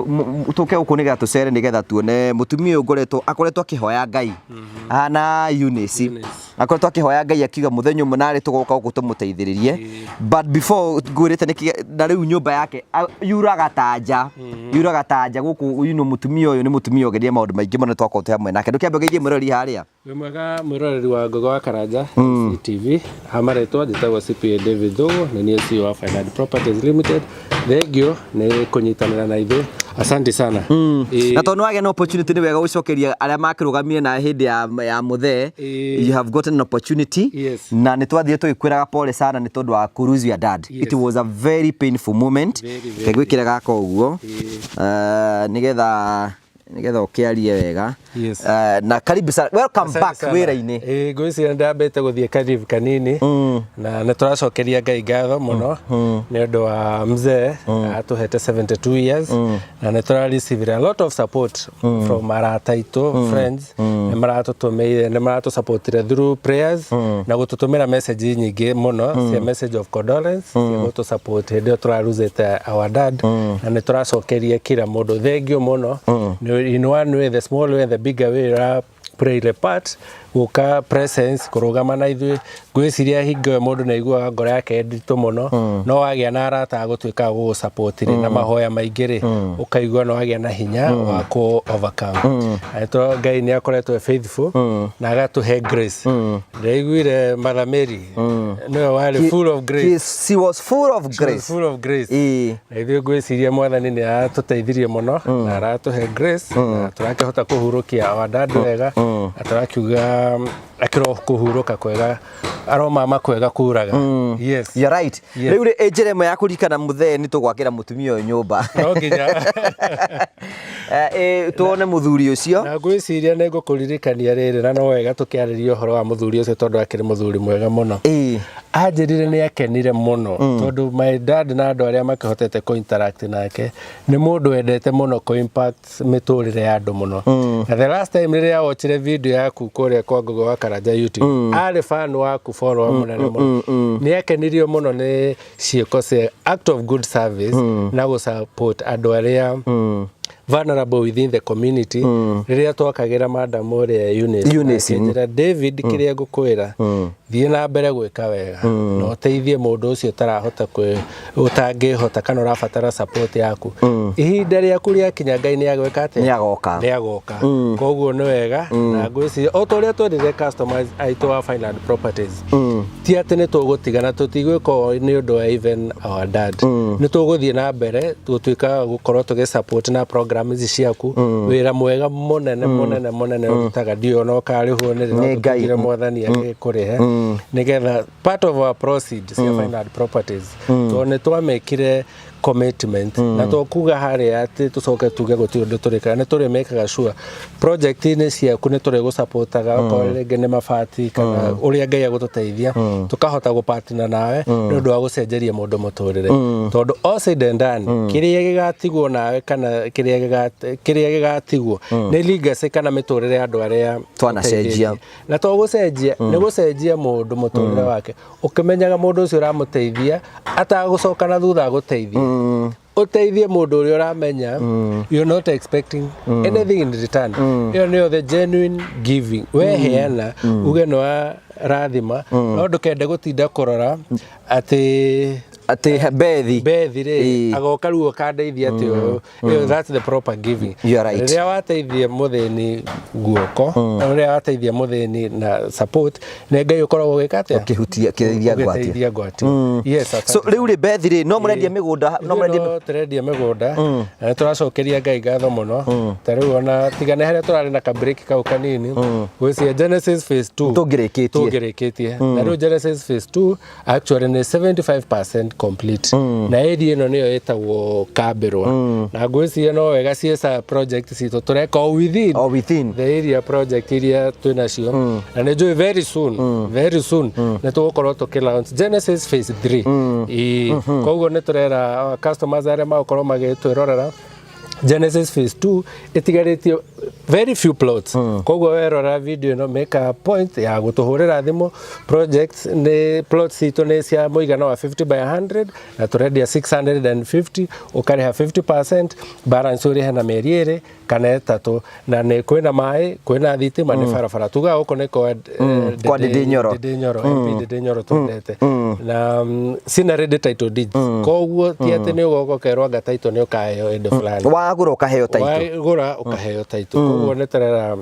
gũkũ nĩgetha tũcere nĩgetha tuone mũtumia ũyũ akoretwo akĩhoya Ngai na Eunice, akoretwo akĩhoya Ngai akiuga mũthenya ũmwe narĩ tũgoka gũkũ tũmũteithĩrĩrie, but before ngwĩrĩte na rĩu nyũmba yake yuraga tanja gũkũ. You know, mũtumia ũyũ nĩ mũtumia ũgerie maũndũ maingĩ mũno twakorwo twĩ hamwe nake. Ndũkĩambe geithie mwĩrori harĩa. Wĩ mwega mwĩroreri wa Ngogo wa Karanja TV, hamarĩtwa njĩtagwo CPA David Thugu na niĩ CEO wa Fineland Properties Limited. Thengio nĩ kũnyitanĩra na ithuĩ, asante sana. Na tondũ wagĩa na opportunity nĩ wega gũcokeria arĩa makĩrũgamire na hĩndĩ ya mũthee. You have gotten an opportunity. Na nĩ twathire tũgĩkwĩraga pole sana nĩ tondũ wa lose your dad. It was a very painful moment. Kegwĩkĩra gaka ũguo nĩgetha ũkĩarie wega. Na karibu sana, welcome back wĩra-inĩ. Ngwĩciria ndambĩte gũthiĩ karibu kanini na nĩ tũracokeria Ngai ngatho mũno nĩ ũndũ wa mzee atũhete 72 years na nĩ tũra receive a lot of support from arata aitũ, friends, nĩ maratũtũmĩire, nĩ maratũsupportire through prayers na gũtũtũmĩra message nyingĩ mũno cia message of condolence cia gũtũsupport hĩndĩ ĩyo tũraruzĩte our dad, na nĩ tũracokeria kila mũndũ thengio mũno. In one way, the small way, the bigger way, play the part, gũka presence, kũrũgama na ithuĩ. Ngwĩciria hingo mũndũ nĩ aiguaga ngoro yake nditũ mũno, no wagĩa na arata agũtuĩka gũgũsupport na mahoya maingĩ rĩ, ũkaigua no wagĩa na hinya wa kũ overcome. Aitwa Ngai nĩ akoretwo faithful na agatũhe grace. Ndaiguire Mother Mary no warĩ full of grace. She was full of grace. Full of grace. Na ithuĩ ngwĩciria Mwathani nĩ aratũteithirie mũno na aratũhe grace na tũrakĩhota kũhurũkia our dad wega, na tũrakiuga akĩro kũhurũka kwega, aroma makwega kuraga. Yes, you're right. Rĩu rĩ njĩra ĩmwe ya kũririkana mũthee nĩ tũgwakĩra mũtumia ũyũ nyũmba. No nginya tuone mũthuri ũcio. Na ngwĩciria nĩ ngũkũririkania rĩrĩ na no wega tũkĩarĩria ũhoro wa mũthuri ũcio tondũ akĩrĩ mũthuri mwega mũno. Anjĩrire nĩ akenire mũno tondũ my dad na andũ arĩa makĩhotete kũ-interact nake nĩ mũndũ wendete mũno kũ-impact mĩtũrĩre ya andũ mũno. Na the last time rĩrĩa watchire video yaku kuria kwa Ngogo wa Karanja YouTube ari fan waku follow munene muno ni akenirio muno ni ciiko cia act of good service na go support andu aria vulnerable within the community riria twakagira madam uria Eunice njira David kiria ngukwira thie na mbere gwika wega no teithie mundu ucio tarahota utangihota kana urabatara support yaku ihinda riaku ria kinya Ngai ni agwika ati ni agoka koguo ni wega na ngwisi o toria twendire customers aitu wa Final Properties ti ati ni tugutigana tutigwika ni undu wa even our dad ni tuguthie na mbere tutwika gukorwo tugi support na program ici ciaku wira mwega munene urutaga dio no karihwo ni rira mwathani agikurihe nigetha part of our proceeds cia Final Properties to ne twamekire commitment na tukuga hari ati tucoke tuge gutindu turika ne turi mekaga sure project ni ciaku ne turi gusupportaga ko rege mabati kana uria Ngai agututeithia tukahota gupartner nawe ni undu wa gucenjeria mundu muturire tondu all said and done kiria gigatigwo nawe kana kiria gigatigwo ni legacy kana miturire andu aria twanacenjia na to gucenjia ni gucenjia mundu muturire wake ukimenyaga mundu ucio uramuteithia atagucoka na thutha guteithia uteithie mundu uria uramenya you're not expecting anything in return you know the genuine giving we heana uge no rathima no ndukende gutinda kurora ati bethi ri agoka ruo kandeithia ati that's the proper giving ria wateithia muthini guoko ria wateithia muthini na support ne Ngai ukoragwo gwika ati ukihutia kireithia gwati yes so riu ri bethi ri no murendia migunda turendia migunda na turacokeria Ngai ngatho muno tariu ona tigane haria turari na ka break kau kanini gwiciria Genesis phase 2 tugirikitie na riu Genesis phase 2 actually ni 75% complete na area ino niyo etagwo Kabirwa na ngwiciria no wega ciesa project citu tureka within the area project iria twinacio na ni joy very soon na tugukorwo tukilaunch Genesis phase 3 koguo ni turera customers aria magukorwo magitwirorera Genesis phase 2 itigaritio very few plots koguo werora video no make a point ya gutuhurira thimu projects ni plots citu ni cia muigana wa 50 by 100 na turendia 650 ukariha 50% balance uri hena mieri iri kana etatu na ni kwina mai kwina thitima ni barabara tuga uko ni kwa Didinyoro Didinyoro tundete na sina ready title deeds koguo ti ati ni ugoka kerwa ga title ni ukaheo ende fulani wagura ukaheo title wagura ukaheo title koguo ni terera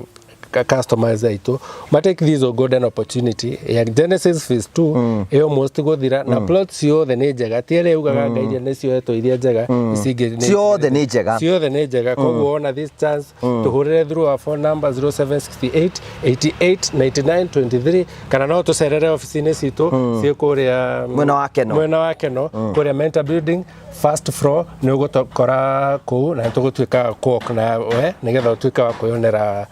customers aitu matake this a golden opportunity ya Genesis phase 2 e almost guthira na plots ciothe ni njega tiere ugaga Ngai ni cioetwo iria njega icingi ciothe ni njega koguo ona this chance tuhurire through our phone number 0768 88 99 23 kana no tucerere office-ini citu cie kuria mwena wa Keno kuria Mentor Building first floor ni ugutokora ku na tugutwika kuok na we nigetha utwika wa kuyonera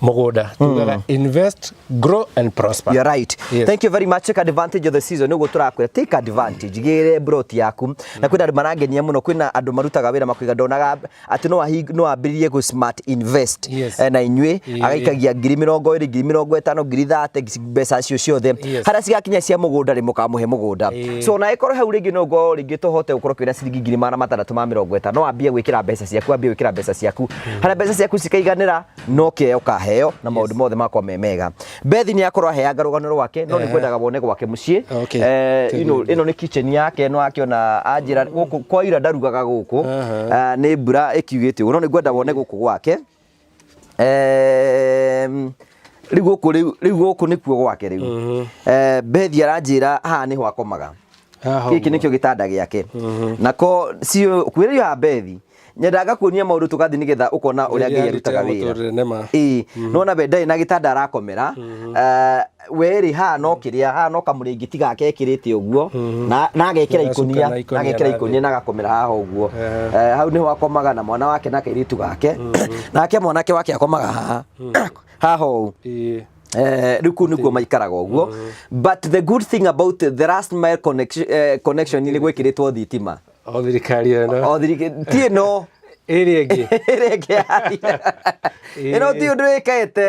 mugunda tugaga invest grow and prosper. You're right. Yes. Thank you very much. Take advantage of the season. Nugo turakwira take advantage gire broti yaku na kwina andu marangenia muno kwina andu marutaga wira makwiga ndonaga ati no ambiririe go smart invest na inywe agaikagia 20,000 20,50 30 mbeca cio ciothe haria cigakinya cia mugunda ri mukamuhe mugunda so na ikoro hau ringi no go ringi tuhote gukorwo kwina ciringi 650 no ambie gwikira mbeca ciaku haria mbeca ciaku cikaiganira no ke ukahe na maundu mothe makwa memega Bethi ni akorwo aheanga rugano rwake no ni kwendaga wone gwake mucii ino ni kitchen yake no akiona anjira guku kwa ira ndarugaga guku ni mbura ikiugite no ni kwenda wone guku gwake riu guku ni kuo gwake riu Bethi aranjira haha ni ho akomaga giki nikio gitanda giake nako cio kwiririo ha Bethi nyendaga kuonia maundu tugathi nigetha ukona uria Ngai arutaga wira nona bedai na gitanda arakomera weri ha no kiria ha no kamuringiti gake ekirite uguo na agekira ikonia na gakomera haha uguo hau niho akomaga na mwana wake na kairitu gake nake mwanake wake akomaga haha uu riku niguo maikaraga uguo but the good thing about the last mile connection ile gwekiritwo thitima o thirikari eno tieno ĩrĩa ĩngĩ ĩrĩa ĩngĩ yaria ĩno ti ũndũ ĩkĩte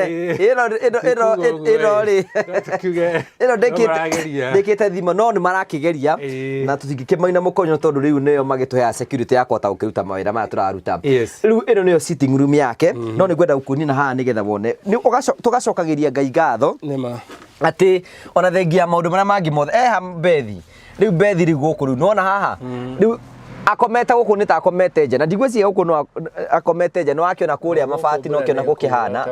ĩno ndĩkĩte thimo no nĩ marakĩgeria na tũtingĩkĩmaina mũkonyo tondũ rĩu nĩyo magĩtũheaga security ya kũhota gũkĩruta mawĩra maya tũraruta rĩu ĩno nĩyo sitting room yake no nĩ ngwenda gũkuonina haha nĩgetha wone tũgacokagĩria Ngai ngatho atĩ ona thengia maũndũ marĩa mangĩ mothe ha Bethi rĩu Bethi rĩu gũkũ rĩu nona haha rĩu akomete gũkũ nĩ ta akomete nja na ndigwĩciria gũkũ no akomete nja no akĩona kũrĩa mabati no kĩona gũkĩhana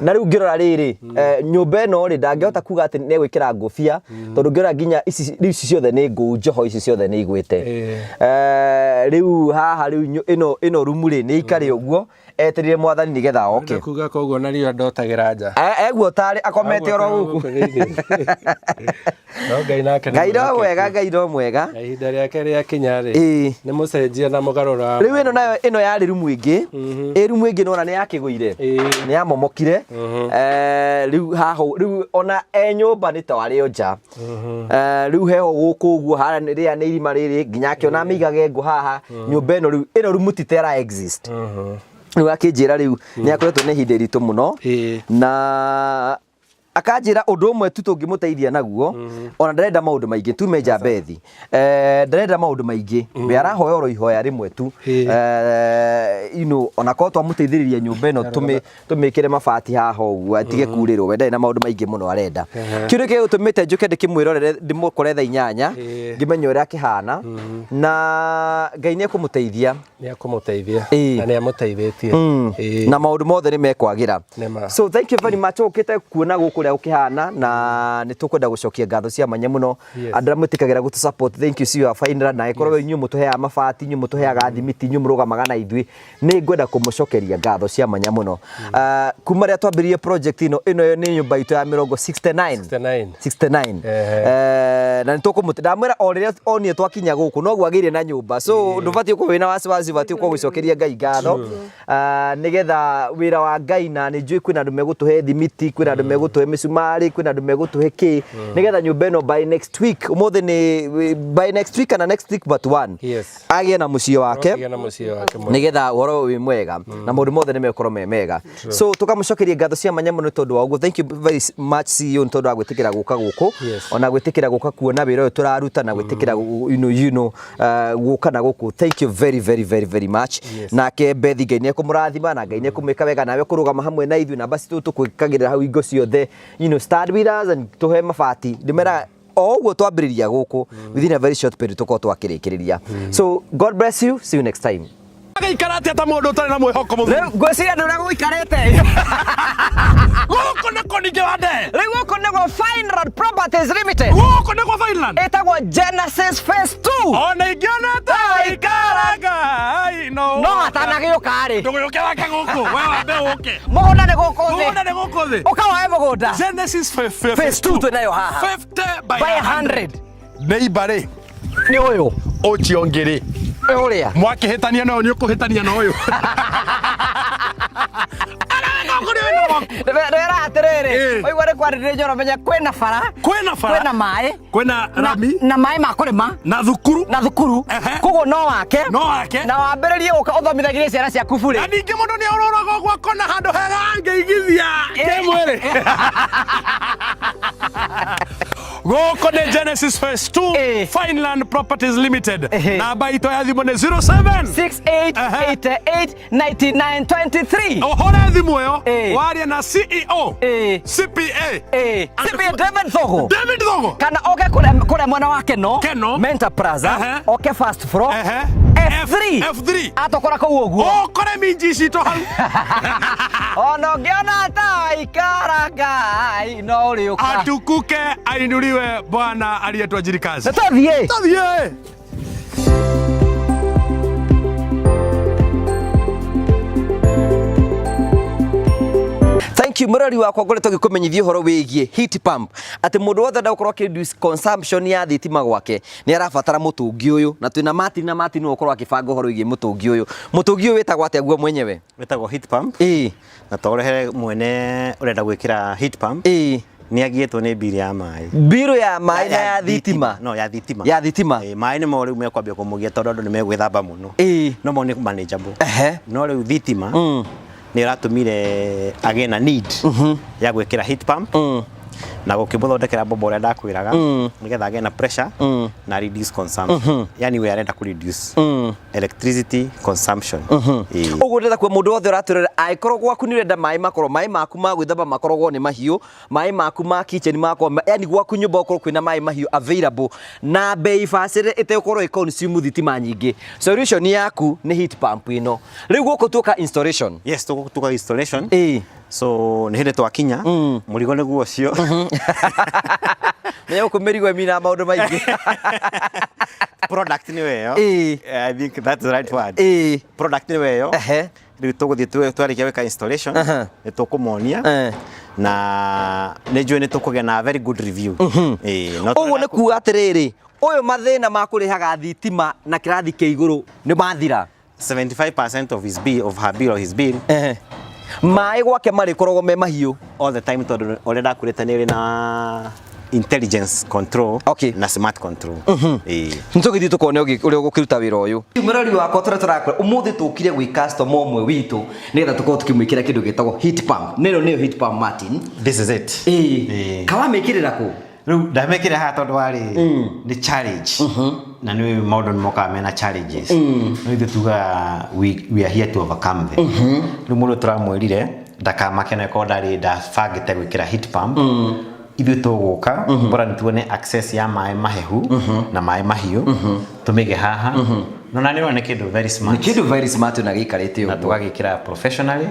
na rĩu ngĩrora rĩrĩ nyũmba ĩno rĩ ndangĩhota kuga atĩ nĩ gwĩkĩra ngũbia tondũ ngĩrora nginya ici ciothe nĩ ngũ njoho ici ciothe nĩ igwĩte rĩu haha rĩu ĩno rumu rĩ nĩ ikare ũguo eterire mwathani nigetha oke kuga koguo na riũ ndotagĩra nja eguo tarĩ akomete oro gũkũ no Ngai nake Ngai ro mwega ihinda rĩake rĩakinya rĩ nĩ mũcenjia na mũgarũra rĩu ĩno nayo ĩno yarĩ rumu ĩngĩ rumu ĩngĩ nona nĩ yakĩgũire nĩ yamomokire rĩu haha rĩu ona nyũmba nĩ ta warĩo nja rĩu heho gũkũ ũguo hara rĩrĩa nĩ irima rĩrĩ nginya akĩona mĩigage ngũ haha nyũmba ĩno rĩu ĩno rumu ti tera exist rĩu akĩnjĩra rĩu nĩ akoretwo nĩ ihinda iritũ mũno na akanjĩra ũndũ ũmwe tu tũngĩmũteithia naguo ona ndarenda maũndũ maingĩ tu Major Bethi ndarenda maũndũ maingĩ we arahoya oro ihoya rĩmwe tu ona korwo twamũteithĩrĩria nyũmba ĩno tũmĩkĩre mabati haha ũguo atige kurĩrwo we ndarĩ na maũndũ maingĩ mũno arenda kĩrĩa gĩgũtũmĩte njũke ndĩkĩmwĩrorere ndĩmũkore thaa 8 ngĩmenya ũrĩa akĩhana na Ngai nĩ ekũmũteithia na nĩ amũteithĩtie na maũndũ mothe nĩ mekwagĩra so thank you very much ũkĩte kuona gũkũ kũrĩa ũkĩhana na nĩ tũkwenda gũcokia ngatho cia manya mũno andũ mwĩtĩkagĩra gũtũ support thank you see you final na ĩkorwo inyuĩ mũtũheaga mabati inyuĩ mũtũheaga thimiti inyuĩ mũrũgamaga na ithuĩ nĩ ngwenda kũmũcokeria ngatho cia manya mũno kuma rĩrĩa twambĩrĩirie project ĩno nĩ nyũmba itũ ya mĩrongo 69 na nĩ tũkũmũte ndamwĩra o rĩrĩa onire twakinya gũkũ no gwagĩire na nyũmba so ndũbatiĩ gũkorwo wĩna wasiwasi ũbatiĩ gũkorwo gũcokeria Ngai ngatho nĩgetha wĩra wa Ngai na nĩ njũĩ kwĩna andũ megũtũhe thimiti kwĩna andũ megũtũhe misumari kwĩna andũ megũtũhe kĩ nĩgetha nyũmba ĩno by next week ũmũthĩ nĩ by next week kana next week but one agĩe na mũciĩ wake nĩgetha ũhoro wĩ mwega na maũndũ mothe nĩ megũkorwo me mega so tũkamũcokeria ngatho cia manya mũno tondũ wa ũguo thank you very much CEO nĩ tondũ wa gwĩtĩkĩra gũka gũkũ ona gwĩtĩkĩra gũka kuona wĩra ũyũ tũraruta na gwĩtĩkĩra gũka na gũkũ thank you very much nake Bethi Ngai nĩ ekũmũrathima na Ngai nĩ ekũmwĩka wega nawe kũrũgama hamwe na ithuĩ na basi tũkwĩkagĩrĩra hau ingo ciothe start with us and tuhe mabati ndimera o ũguo twambĩrĩria gũkũ within a very short period tũkorwo twakĩrĩkĩrĩria so God bless you see you next time gĩikarate ta mũndũ ũtarĩ na mwĩhoko mũthuri rĩu ngwĩciria ndũrĩa gũikarĩte gũkũ nĩkũ ningĩ wande rĩu gũkũ nĩgwo Fineland Properties Limited gũkũ nĩgwo Fineland ĩtagwo Genesis Phase 2 ona ingĩonete gũikaraga no atanagĩũka rĩ ndũgĩũke wake gũkũ we wambe ũke mũgũnda nĩ gũkũ thĩ ũkawae mũgũnda Genesis Phase 2 twĩnayo haha 50 by 100 neighbor rĩ nĩ ũyũ ũciongĩrĩ ũrĩa mwakĩhĩtania no nĩ ũkũhĩtania na ũyũ ndĩrera atĩrĩrĩ ũigua nĩ kwarĩrĩria njoro menya kwĩna bara kwĩna maĩ kwĩna rami na maĩ ma kũrĩma na thukuru koguo no wake na wambĩrĩrie gũka ũthomithagĩrie ciana ciaku burĩ na ningĩ mũndũ nĩ ũrũraga ũguo akona handũ hega angĩigithia kĩmwĩrĩ gũkũ nĩ Genesis Phase 2 Fineland Properties Limited namba itũ ya thimũ nĩ 0768889923 ũhũre thimũ ĩyo warie na CEO CPA David Thogo kana oke kũrĩa mwena wa Keno Mentor Plaza oke first floor F3 atokora kũu ũguo ũkore minji citũ hau ona ũngĩona ta ikara Ngai no ũrĩũka atukuke ainuliwe Bwana aliyetwa jirikazi tathiĩ Thank you murari wakwa ngoretwo ngĩkũmenyithia ũhoro wĩgiĩ heat pump atĩ mũndũ wothe ndakorwo reduce consumption ya thitima gwake nĩ arabatara mũtũngi ũyũ na twĩna Martin no ũkorwo akĩbanga ũhoro wĩgiĩ mũtũngi ũyũ wĩtagwo atĩa guo mwenyewe wĩtagwo heat pump na tũrehere mwene ũrenda gwĩkĩra heat pump ni agietwo ni bill ya mai. Bill ya mai na ya thitima. No, ya thitima. Ya thitima. Mai ni mo riu mekwambia kumugia tondu ni megwithamba muno. No mo ni manageable. No riu thitima ni ratumire agena need ya gwikira heat pump na gukimuthondekera bomba uria ndakwiraga nigetha agena pressure na reduce consumption. Yani we arenda ku reduce electricity consumption. Uguo ndetha kwa mundu wothe uraturira aikorwo gwaku ni urenda mai makorwo mai maku ma gwithamba makorwo ni mahiu, mai maku ma kitchen makorwo yani gwaku nyumba ukorwo kwina mai mahiu available na bei facile itekorwo consume thitima nyingi. Solution yaku ni heat pump ino. Riu guko tuka installation. Yes, tuka installation. So ni hindi twakinya murigo ni guo cio. Meyo kumirigo mina maundu maingi. Product ni weyo. I think that's the right word. Product ni weyo. Riu tuguthie twarikia weka installation ni tukumonia na nejwe ni tukugia na very good review. Uguo ni kuga atiriri uyu mathina ma kurihaga thitima na kirathi kia iguru ni mathira. 75% of his bill, of her bill or his bill. Mai gwake mari korogwo me mahiu all the time tondu ore ndakurite ni na intelligence control na smart control. Ntugithi tukone uri gukiruta wira uyu. Murori wakwa turakora umuthi tukire gwi customer omwe witu nigetha tukorwo tukimwikira kindu gitagwo heat pump. Nero niyo heat pump Martin. This is it. Kawa mekirira ku riu ndamekire ha tondu wari ni challenge na ni maundu moka mena challenges no ithu tuga we are here to overcome them. Riu mundu turamwirire ndakamakene ko ndari ndabangite gwikira heat pump ithu tuguka bora nituone access ya mai mahehu na mai mahiu tumige haha no na nione kindu very smart. Kindu very smart na gikarite na tugagikira professionally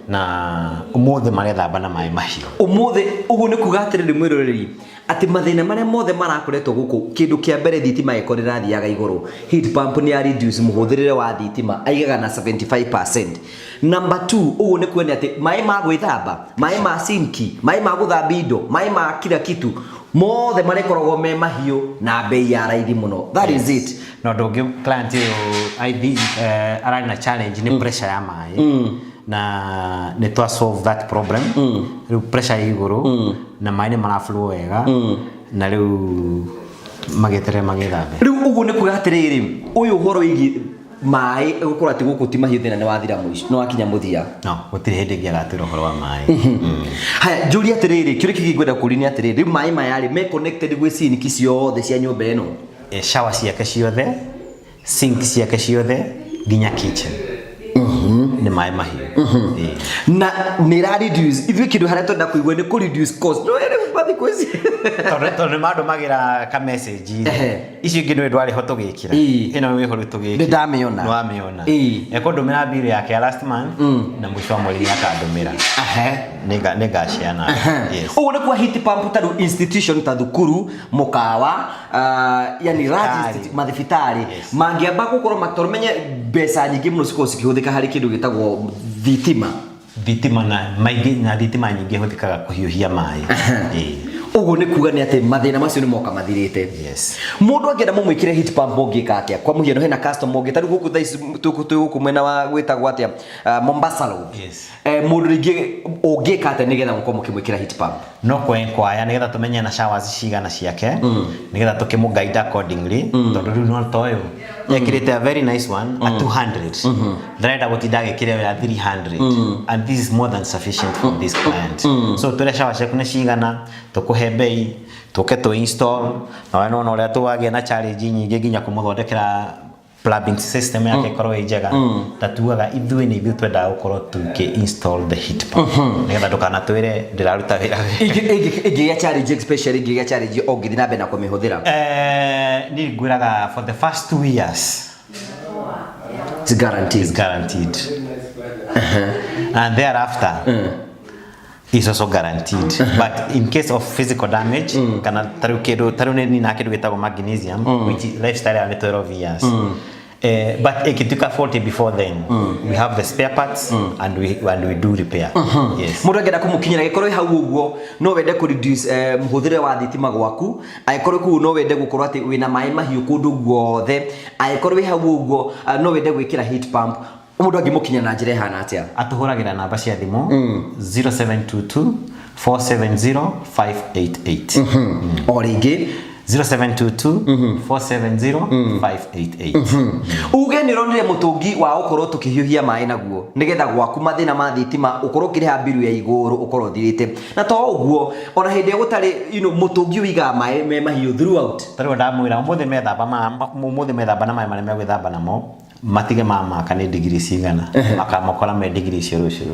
na umuthi marethamba na mai mahiu. Umuthi ugu ni kugatirire mwiroreri ati mathina maria mothe marakoretwo guku kindu kia mbere thitima iko rirathiaga iguru. Heat pump ni ya reduce muhuthirire wa thitima aigaga na 75%. Number 2 ugu ni kuone ati mai ma gwithamba, mai ma sinki, mai ma guthamba indo, mai ma kila kitu mothe marekoragwo me mahiu na bei ya raithi muno. That is it. No dogi client I think arana challenge ni pressure ya mai na ne to solve that problem. Riu pressure iguru na mai ni maraflow wega na riu magetere magithambe. Riu ugu ni kugatiriri uyu horo igi mai gukora ati guku ti mahiu thina ni wathira muico no akinya muthia. No gutire hindi ngiagatira horo wa mai. Haya Julia atiriri kiuri kigigwenda kuri ni atiriri mai mayari me connected gwi sink ciothe cia nyumba ino. Shower ciake ciothe, sink ciake ciothe nginya kitchen. Ni mai mahiu. Na ni reduce if kindu haria tonda kuigwa ni ku reduce cost. No ere bathi kwezi. Tondu mando magira ka message icio ngi ndu ndwari hoto gikira. Ino wi horu tugikira. Ndamiona. No amiona. Eko ndumira bill yake last month na mwisho wa mwezi akandumira. Nega ciana. Yes. Ugu ni kwa heat pump taru institution ta thukuru mukawa yani rajist mathibitari mangiamba gukorwo matormenye mbeca nyingi muno ciko cikihuthika hari kindu gitagwo thitima na maingi na thitima nyingi huthikaga kuhiuhia mai. Ugu ni kuga ni ati mathina macio ni moka mathirite. Yes. Mundu angenda mumwikire heat pump ungika atia kwa muhiano hena customer ungi taru guku thaici tuku mwena wa gwitagwo atia Mombasa Road. Yes. Mundu ringi ungika atia nigetha mukorwo mukimwikira heat pump. No kwaya nigetha tumenye na showers cigana ciake nigetha tukimuguide accordingly tondu riu no toyo ekirite a very nice one at 200 ndrenda gutinda gikire ya 300 and this is more than sufficient for this client. So tule showers ciaku ni cigana tukuhe bei tuke to install na wana no ria tuwagia na challenge nyingi nginya kumuthondekera plumbing system yake korwo ijega tatuaga ithui ni ithui twenda gukorwo tuki install the heat pump nigetha ndukana twire ndiraruta wira igi ya challenge especially igi ya challenge ongithi na bena kumihuthira ni ngwiraga for the first 2 years it's guaranteed and thereafter is also guaranteed. But in case of physical damage kana taru ni na kidu gitagwo magnesium which lifestyle are 12 years. But ikituka 40 before then we have the spare parts and we do repair. Yes. Mundu angenda kumukinyira gikorwo hau uguo no wende ku reduce muhuthire wa thitima gwaku aikorwo ku no wende gukorwo ati wina mai mahiu kundu guothe aikorwo hau uguo no wende gwikira heat pump mundu angimukinya na njira hana atia atuhuragira namba cia thimu 0722 470 588. O ringi 0722 470 588. Uge ni ronire mutungi wa ukorwo tukihiuhia mai naguo nigetha gwaku mathina ma thitima ukorwo kiriha biru ya iguru ukorwo thirite na to uguo ona hindi gutari mutungi wiga mai me mahiu throughout. Tari ndamwira umuthi methamba na mai mareme gwithamba namo matige maka ni degree cigana makamokora me degree cio rucio.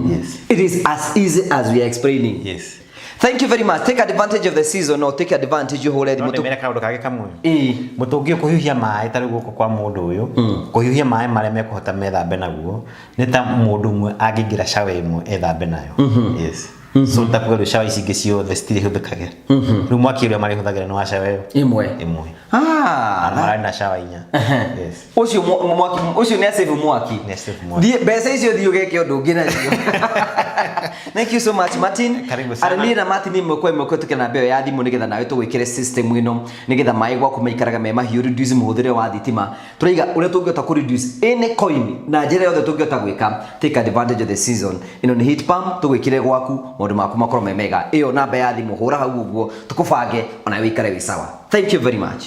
Yes, it is as easy as we are explaining. Yes. Thank you very much. Take advantage of the season or take advantage you whole mutu mere kaundu kage kamwe mutungi kuhiuhia mai tari guko kwa mundu uyu kuhiuhia mai mareme kuhota methambe naguo ni ta mundu mwe agingira shawa imwe ethambe nayo. Yes. So takuga shawa ici ngicio the still huthikage ru mwaki uria mari huthagira no shawa imwe mara na shawa inya. Yes. Ucio mwaki ucio ne save mwaki thie besa icio thio geke undu ngina cio. Thank you so much Martin. Arani na Martin ni mwe tukena mbeo ya thimu nigetha nawe tugwikire system ino nigetha mai gwaku maikaraga me mahiu reduce muhuthire wa thitima turaiga uria tungiota ku reduce any coin na njira yothe tungiota gwika. Take advantage of the season ino ni heat pump tugwikire gwaku maundu maku makorwo me mega iyo namba ya thimu hura hau uguo tukubange ona wikare wi sawa. Thank you very much.